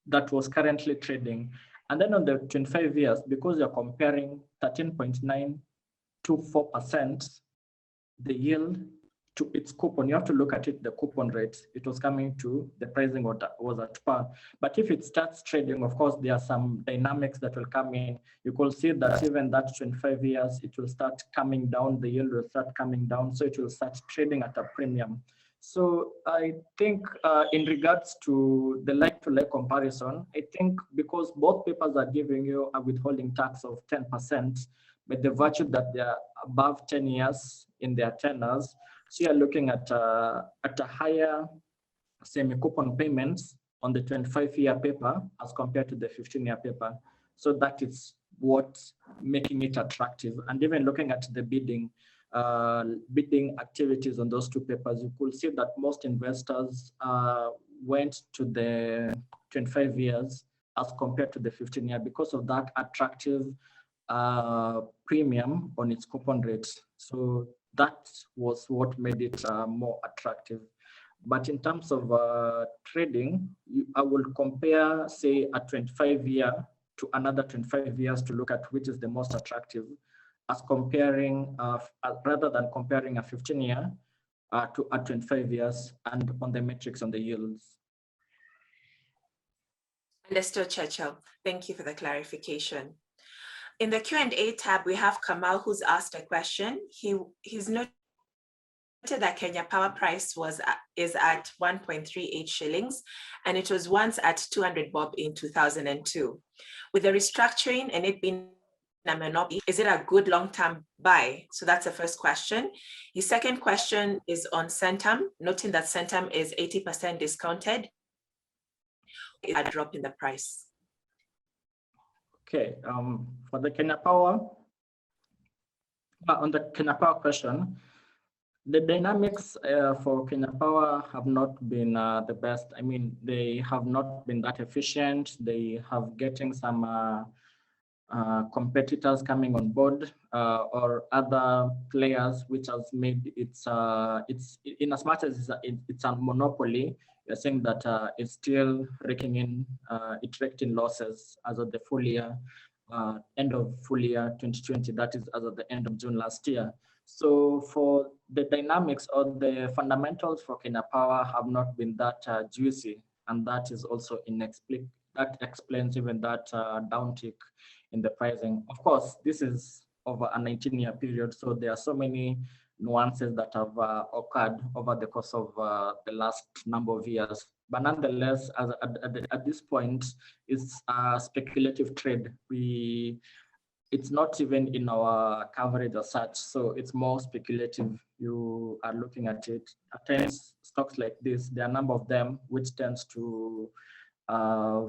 that was currently trading. And then on the 25 years, because you're comparing 13.924%, the yield to its coupon, you have to look at it, the coupon rate. It was coming to, the pricing was at par. But if it starts trading, of course, there are some dynamics that will come in. You could see that even that 25 years, it will start coming down, the yield will start coming down, so it will start trading at a premium. So I think in regards to the like-to-like comparison, I think because both papers are giving you a withholding tax of 10%, but the virtue that they are above 10 years in their tenors, so you're looking at a higher semi-coupon payments on the 25-year paper as compared to the 15-year paper. So that is what's making it attractive. And even looking at the bidding activities on those two papers, you could see that most investors went to the 25 years as compared to the 15-year because of that attractive premium on its coupon rate. So that was what made it more attractive. But in terms of trading, I will compare, say, a 25-year to another 25 years to look at which is the most attractive, as comparing, rather than comparing a 15-year to a 25 years and on the metrics on the yields. Understood, Churchill. Thank you for the clarification. In the Q&A tab, we have Kamal, who's asked a question. He's noted that Kenya power price is at 1.38 shillings, and it was once at 200 bob in 2002. With the restructuring and it being a monopoly, is it a good long-term buy? So that's the first question. His second question is on Centum, noting that Centum is 80% discounted. A drop in the price. Okay, for the Kenya Power, on the Kenya Power question, the dynamics for Kenya Power have not been the best. I mean, they have not been that efficient. They have getting some competitors coming on board or other players, which has made it's in as much as it's a monopoly. You're saying that it's still raking in, it raked in losses as of the full year, end of full year 2020, that is as of the end of June last year. So for the dynamics or the fundamentals for Kenya Power have not been that juicy, and that is also that explains even that downtick in the pricing. Of course, this is over a 19-year period, so there are so many nuances that have occurred over the course of the last number of years. But nonetheless, at this point, it's a speculative trade. It's not even in our coverage as such, so it's more speculative. You are looking at it. At times, stocks like this, there are a number of them, which tends to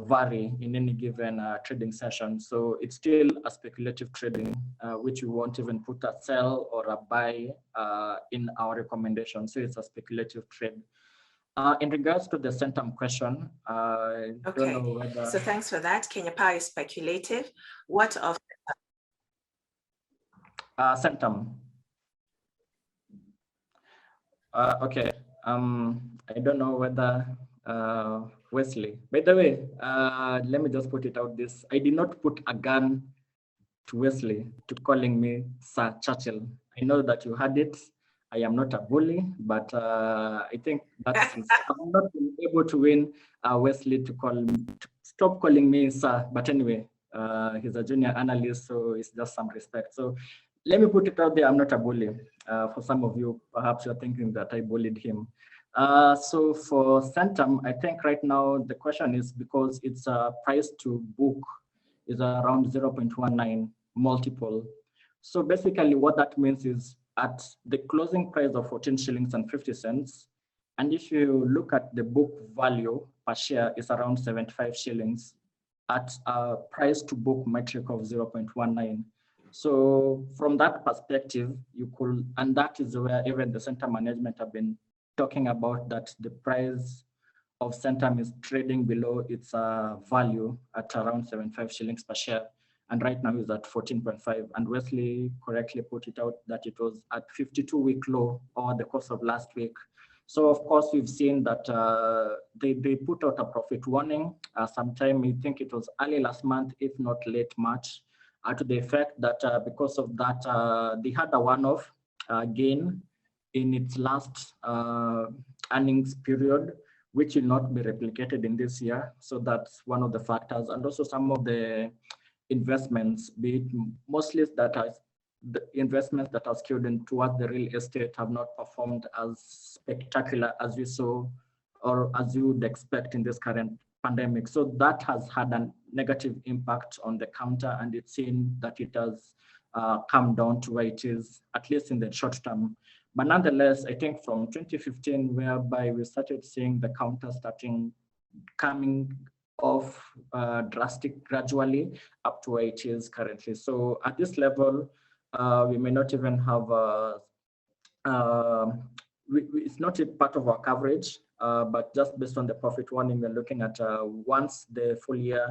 vary in any given trading session. So it's still a speculative trading, which we won't even put a sell or a buy in our recommendation. So it's a speculative trade. In regards to the Centum question, I don't know whether... So thanks for that. Kenya Power is speculative. What of Centum? Okay. I don't know whether Wesley. By the way, let me just put it out this. I did not put a gun to Wesley to calling me Sir Churchill. I know that you had it. I am not a bully, but I think that's I'm not able to win Wesley to stop calling me Sir. But anyway, he's a junior analyst, so it's just some respect. So let me put it out there. I'm not a bully. For some of you, perhaps you're thinking that I bullied him. So for Centum, I think right now the question is because its price to book is around 0.19 multiple. So basically what that means is at the closing price of 14 shillings and 50 cents, and if you look at the book value per share is around 75 shillings at a price to book metric of 0.19. So from that perspective, you could, and that is where even the center management have been talking about that the price of Centum is trading below its value at around 75 shillings per share. And right now is at 14.5. And Wesley correctly put it out that it was at 52-week low over the course of last week. So of course, we've seen that they put out a profit warning sometime, I think it was early last month, if not late March, to the effect that because of that, they had a one-off gain in its last earnings period, which will not be replicated in this year. So that's one of the factors. And also some of the investments, be it mostly that are the investments that are skewed in towards the real estate have not performed as spectacular as we saw or as you would expect in this current pandemic. So that has had a negative impact on the counter, and it's seen that it has come down to where it is, at least in the short term. But nonetheless, I think from 2015, whereby we started seeing the counter coming off gradually up to where it is currently. So at this level, we may not even have it's not a part of our coverage, but just based on the profit warning, we're looking at once the full year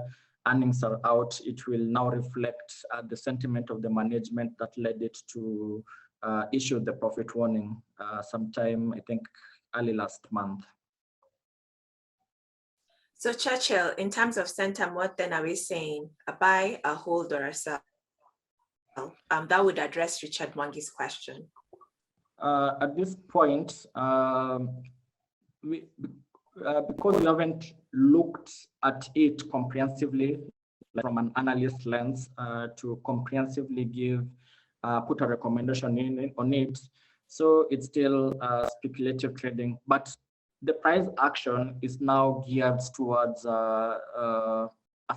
earnings are out, it will now reflect the sentiment of the management that led it to issue the profit warning sometime, I think, early last month. So Churchill, in terms of sentiment, what then are we saying? A buy, a hold, or a sell? That would address Richard Mwangi's question. At this point, because we haven't looked at it comprehensively, like from an analyst lens, to comprehensively put a recommendation on it, so it's still speculative trading. But the price action is now geared towards a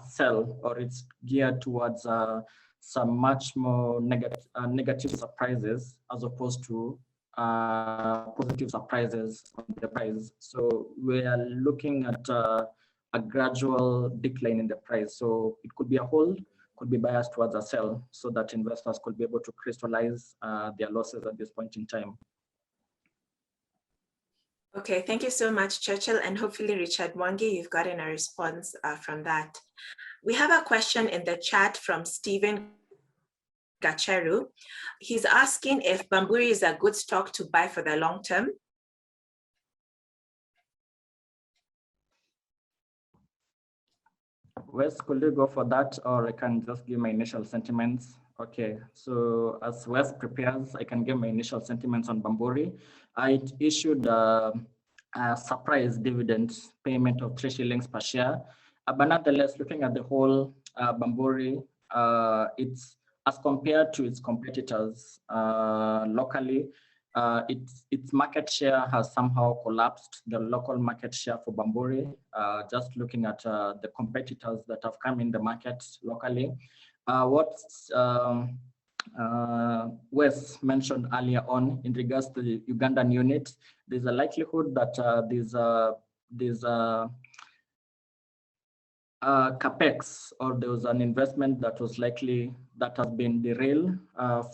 sell, or it's geared towards some much more negative surprises as opposed to positive surprises on the price. So we are looking at a gradual decline in the price. So it could be a hold, could be biased towards a sell, so that investors could be able to crystallize their losses at this point in time. Okay, thank you so much, Churchill, and hopefully Richard Mwangi, you've gotten a response from that. We have a question in the chat from Stephen Gacheru. He's asking if Bamburi is a good stock to buy for the long term. Wes, could you go for that, or I can just give my initial sentiments? Okay, so as Wes prepares, I can give my initial sentiments on Bamburi. I issued a surprise dividend payment of 3 shillings per share. But nonetheless, looking at the whole Bamburi, it's as compared to its competitors locally, its market share has somehow collapsed, the local market share for Bamburi, just looking at the competitors that have come in the market locally. What Wes mentioned earlier on in regards to the Ugandan unit, there's a likelihood that there's capex, or there was an investment that has been derailed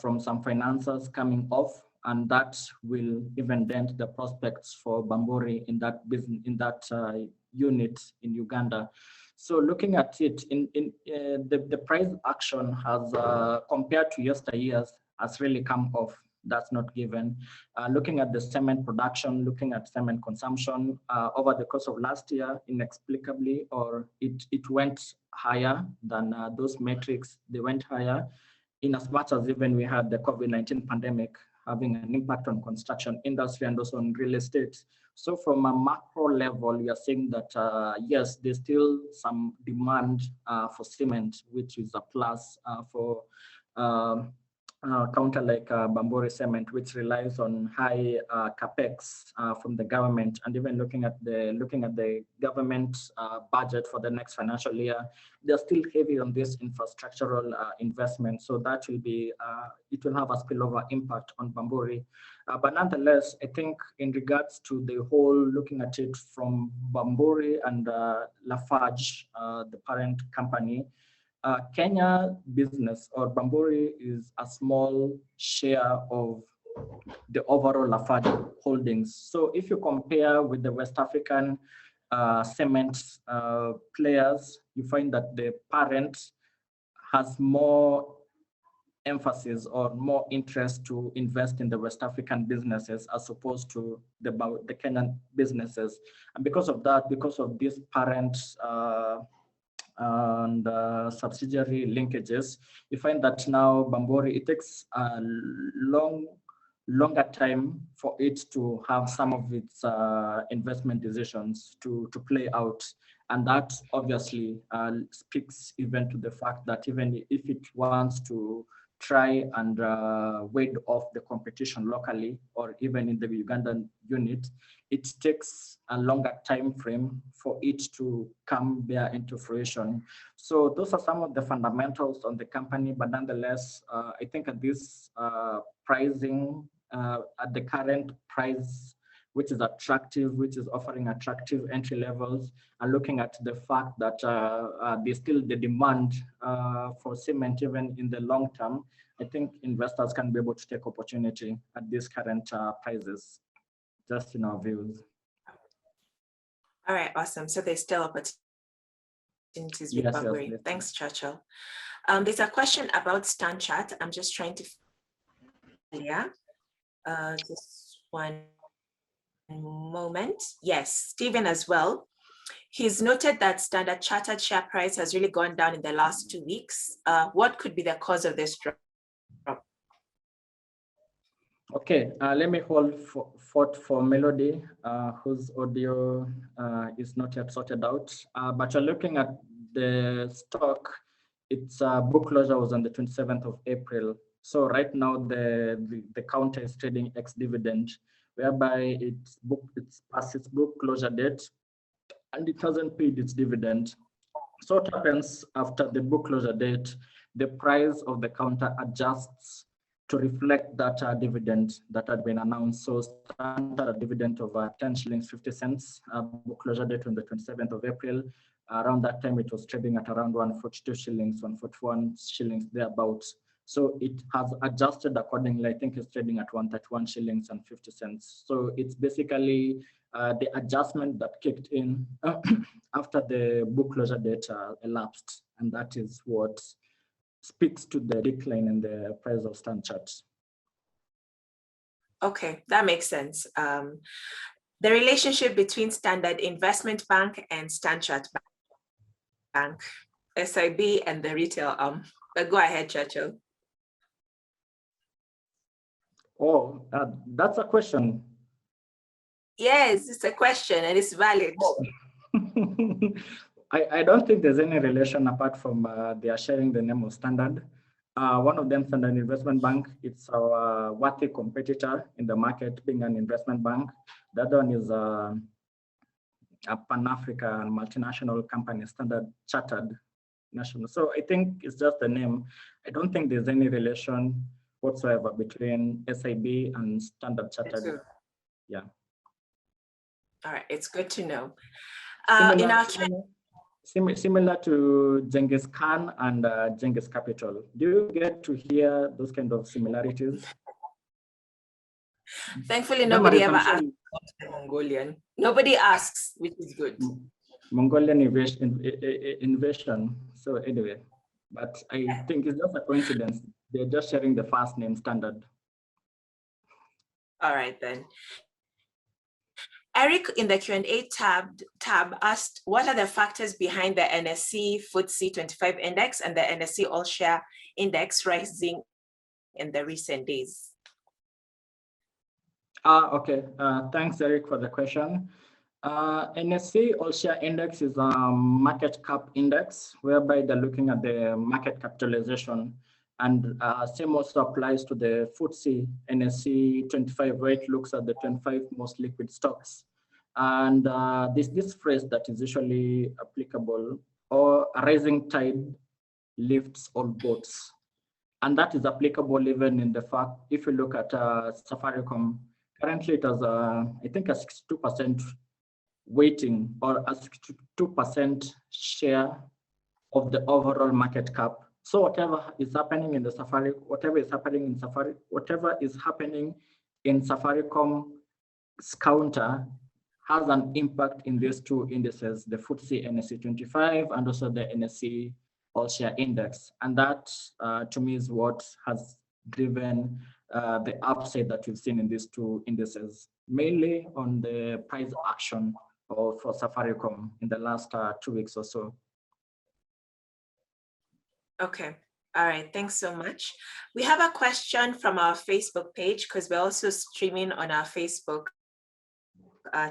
from some financiers coming off, and that will even dent the prospects for Bamburi in that business, in that unit in Uganda. So looking at it, the price action has, compared to yesteryears, has really come off. That's not given. Looking at the cement production, looking at cement consumption over the course of last year, inexplicably, or it went higher than those metrics. They went higher, in as much as even we had the COVID-19 pandemic having an impact on construction industry and also on real estate. So from a macro level, we are seeing that yes, there's still some demand for cement, which is a plus for counter like Bamburi Cement, which relies on high capex from the government, and even looking at the government budget for the next financial year, they're still heavy on this infrastructural investment. So that will be it will have a spillover impact on Bamburi. But nonetheless, I think in regards to the whole, looking at it from Bamburi and Lafarge, the parent company, Kenya business or Bamburi is a small share of the overall Lafarge holdings. So if you compare with the West African cement players, you find that the parent has more emphasis or more interest to invest in the West African businesses as opposed to the Kenyan businesses. And because of that, because of these parent and subsidiary linkages, you find that now Bamburi, it takes a longer time for it to have some of its investment decisions to play out. And that obviously speaks even to the fact that even if it wants to try and ward off the competition locally or even in the Ugandan unit, it takes a longer time frame for it to come there into fruition. So those are some of the fundamentals on the company, but nonetheless, I think at this pricing, at the current price, which is attractive, which is offering attractive entry levels, and looking at the fact that there's still the demand for cement even in the long term, I think investors can be able to take opportunity at these current prices, just in our views. All right, awesome. So there's still opportunity opportunities with Yes, Bamburi. yes. Thanks, Churchill. There's a question about StanChart. I'm just trying to, just one moment. Yes, Stephen as well. He's noted that Standard Chartered share price has really gone down in the last 2 weeks. What could be the cause of this drop? Okay, let me hold for Melody, whose audio is not yet sorted out. But you're looking at the stock. Its book closure was on the 27th of April. So right now the counter is trading ex-dividend, whereby it's past its book closure date, and it hasn't paid its dividend. So what happens after the book closure date? The price of the counter adjusts to reflect that dividend that had been announced. So standard dividend of 10 shillings 50 cents, book closure date on the 27th of April. Around that time, it was trading at around 142 shillings, 141 shillings, thereabouts. So it has adjusted accordingly. I think it's trading at 131 shillings and 50 cents. So it's basically the adjustment that kicked in after the book closure date elapsed. And that is what speaks to the decline in the price of StanChart. Okay, that makes sense. The relationship between Standard Investment Bank and StanChart Bank, SIB, and the retail arm. But go ahead, Churchill. Oh, that's a question. Yes, it's a question and it's valid. I don't think there's any relation apart from they are sharing the name of Standard. One of them, Standard Investment Bank, it's our worthy competitor in the market, being an investment bank. The other one is a Pan-African multinational company, Standard Chartered National. So I think it's just the name. I don't think there's any relation whatsoever between SIB and Standard Chartered. Yeah. All right, it's good to know. Similar to Genghis Khan and Genghis Capital. Do you get to hear those kind of similarities? Thankfully, nobody ever asked about the Mongolian. Nobody asks, which is good. Mongolian invasion. So anyway, but I think it's just a coincidence. They're just sharing the first name, Standard. All right then. Eric in the Q&A tab asked, what are the factors behind the NSE FTSE 25 index and the NSE All Share Index rising in the recent days? Okay, thanks Eric for the question. NSE All Share Index is a market cap index whereby they're looking at the market capitalization, and same also applies to the FTSE NSE 25, where it looks at the 25 most liquid stocks. And this phrase that is usually applicable, or a rising tide lifts all boats. And that is applicable even in the fact, if you look at Safaricom, currently it has, I think, a 62% weighting or a 62% share of the overall market cap. So whatever is happening in the Safari, whatever is happening in Safaricom's counter has an impact in these two indices, the FTSE NSE 25 and also the NSE All Share Index. And that, to me, is what has driven the upside that we've seen in these two indices, mainly on the price action for Safaricom in the last 2 weeks or so. Okay. All right. Thanks so much. We have a question from our Facebook page because we're also streaming on our Facebook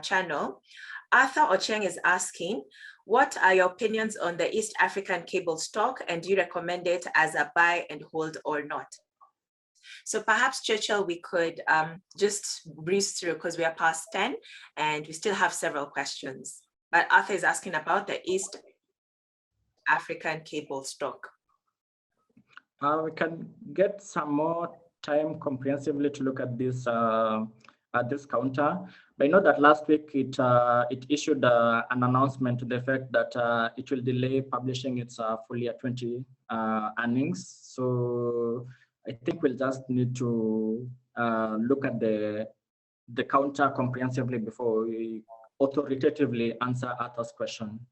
channel. Arthur Ocheng is asking, what are your opinions on the East African cable stock, and do you recommend it as a buy and hold or not? So perhaps, Churchill, we could just breeze through because we are past 10 and we still have several questions. But Arthur is asking about the East African cable stock. We can get some more time comprehensively to look at this counter. But I know that last week it issued an announcement to the effect that it will delay publishing its full year 20 earnings. So I think we'll just need to look at the counter comprehensively before we authoritatively answer Arthur's question.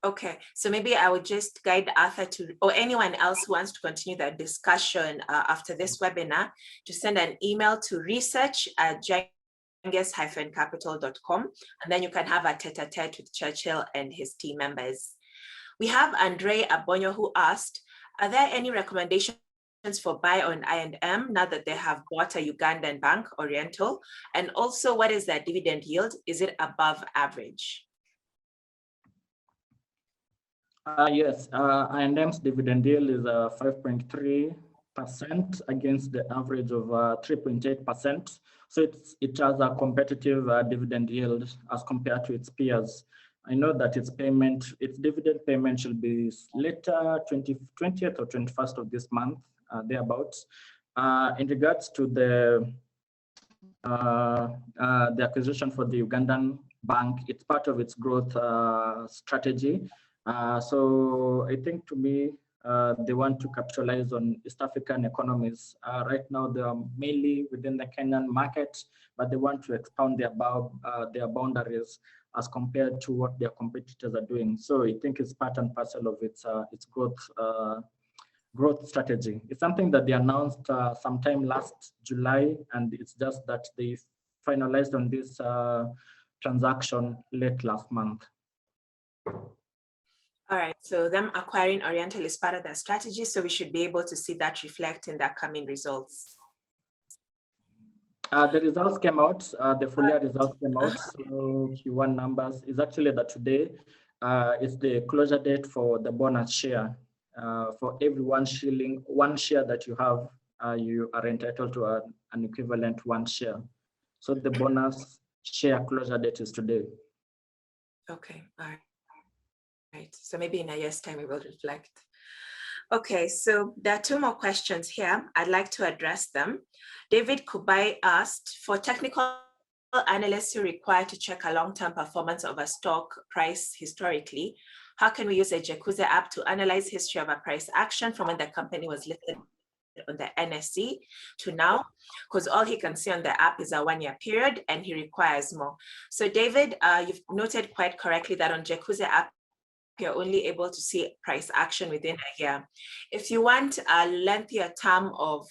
Okay, so maybe I would just guide Arthur to, or anyone else who wants to continue that discussion after this webinar, to send an email to research@genghis-capital.com, and then you can have a tete-a-tete with Churchill and his team members. We have Andre Abonyo who asked, are there any recommendations for buy on I&M now that they have bought a Ugandan bank, Oriental? And also, what is their dividend yield? Is it above average? Yes, I&M's dividend yield is 5.3% against the average of 3.8%. So it has a competitive dividend yield as compared to its peers. I know that its dividend payment should be later 20th or 21st of this month, thereabouts. In regards to the acquisition for the Ugandan bank, it's part of its growth strategy. So I think, to me, they want to capitalize on East African economies. Right now, they are mainly within the Kenyan market, but they want to expand their boundaries as compared to what their competitors are doing. So I think it's part and parcel of its growth strategy. It's something that they announced sometime last July, and it's just that they finalized on this transaction late last month. All right, so them acquiring Oriental is part of their strategy, so we should be able to see that reflect in their coming results. The results came out, the full year results came out, so Q1 numbers is actually that today is the closure date for the bonus share. For every one share that you have, you are entitled to an equivalent one share. So the bonus share closure date is today. Okay, all right. Right, so maybe in a year's time we will reflect. Okay, so there are two more questions here. I'd like to address them. David Kubai asked, for technical analysts who require to check a long-term performance of a stock price historically, how can we use a Jacuzzi app to analyze history of a price action from when the company was listed on the NSE to now? Because all he can see on the app is a 1-year period and he requires more. So David, you've noted quite correctly that on Jacuzzi app, you're only able to see price action within a year. If you want a lengthier term of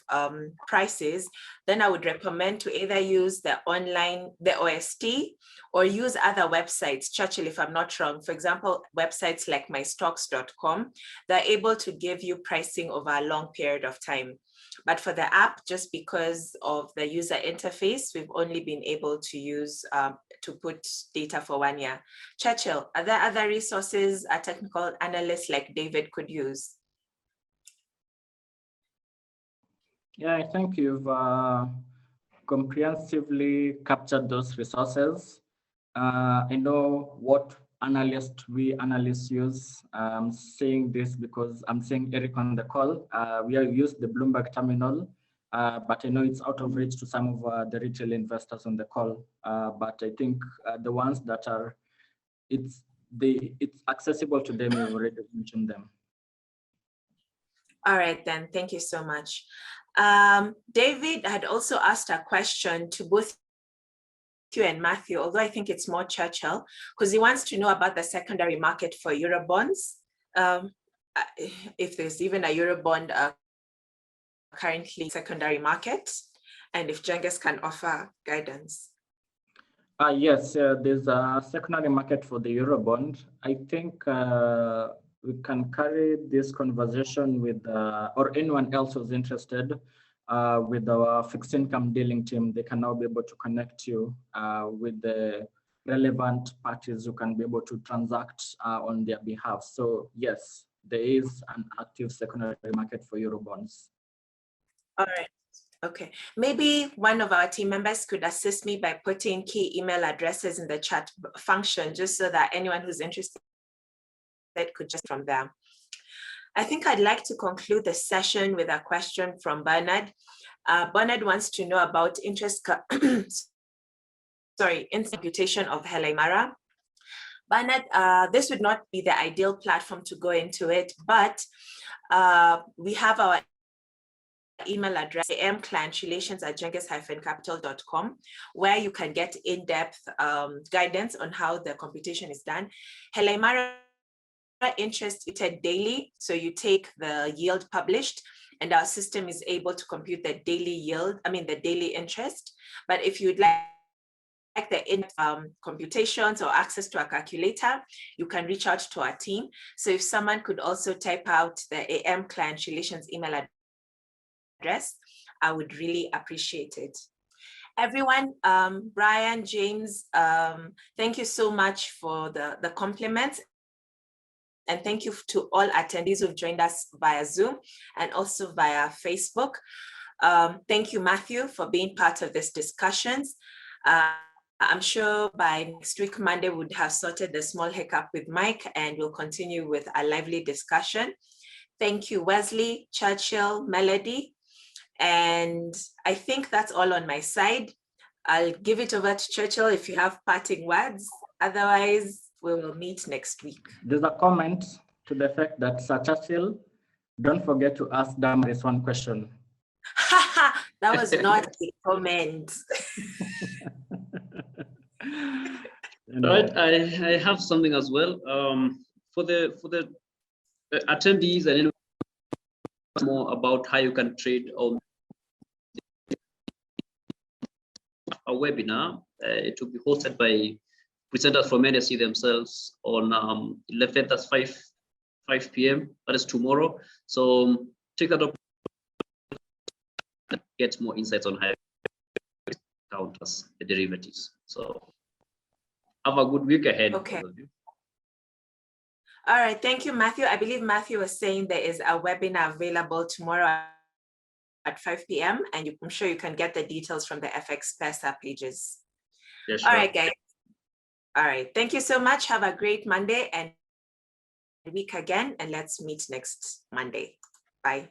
prices, then I would recommend to either use the OST, or use other websites. Churchill, if I'm not wrong, for example, websites like mystocks.com, they're able to give you pricing over a long period of time. But for the app, just because of the user interface, we've only been able to use to put data for 1 year. Churchill, are there other resources a technical analyst like David could use? Yeah, I think you've comprehensively captured those resources. I know what we analysts use. I'm saying this because I'm seeing Eric on the call. We have used the Bloomberg terminal, but I know it's out of reach to some of the retail investors on the call. But I think the ones that are, it's accessible to them, you've already mentioned them. All right, then, thank you so much. David had also asked a question to both you and Mathew, although I think it's more Churchill, because he wants to know about the secondary market for Eurobonds. If there's even a Eurobond currently secondary market, and if Genghis can offer guidance. Yes, there's a secondary market for the Eurobond. I think we can carry this conversation with, or anyone else who's interested, with our fixed income dealing team. They can now be able to connect you with the relevant parties who can be able to transact on their behalf. So yes, there is an active secondary market for Eurobonds. All right. Okay, maybe one of our team members could assist me by putting key email addresses in the chat function, just so that anyone who's interested could just from there. I think I'd like to conclude the session with a question from Bernard. Bernard wants to know about imputation of Helaimara. Bernard, this would not be the ideal platform to go into it, but we have our email address, clientrelations@genghis-capital.com, where you can get in-depth guidance on how the computation is done. Helaimara interest rated daily. So you take the yield published and our system is able to compute the daily yield, the daily interest. But if you'd like the computations or access to a calculator, you can reach out to our team. So if someone could also type out the AM client relations email address, I would really appreciate it. Everyone, Brian, James, thank you so much for the compliments. And thank you to all attendees who've joined us via Zoom and also via Facebook. Thank you, Mathew, for being part of this discussions. I'm sure by next week, Monday, we would have sorted the small hiccup with Mike and we'll continue with a lively discussion. Thank you, Wesley, Churchill, Melody. And I think that's all on my side. I'll give it over to Churchill if you have parting words. Otherwise, we will meet next week. There's a comment to the effect that Sir Churchill, don't forget to ask Damaris one question. That was not a comment. Right, I have something as well. For the attendees, and more about how you can trade on a webinar. It will be hosted by presenters from NSE themselves on 11th at 5 p.m. That is tomorrow. So take that up, get more insights on how to counters the derivatives. So have a good week ahead. Okay. All right, thank you, Mathew. I believe Mathew was saying there is a webinar available tomorrow at 5 p.m. and I'm sure you can get the details from the FX Pesa pages. Yeah, sure. All right, guys. All right, thank you so much. Have a great Monday and week again, and let's meet next Monday. Bye.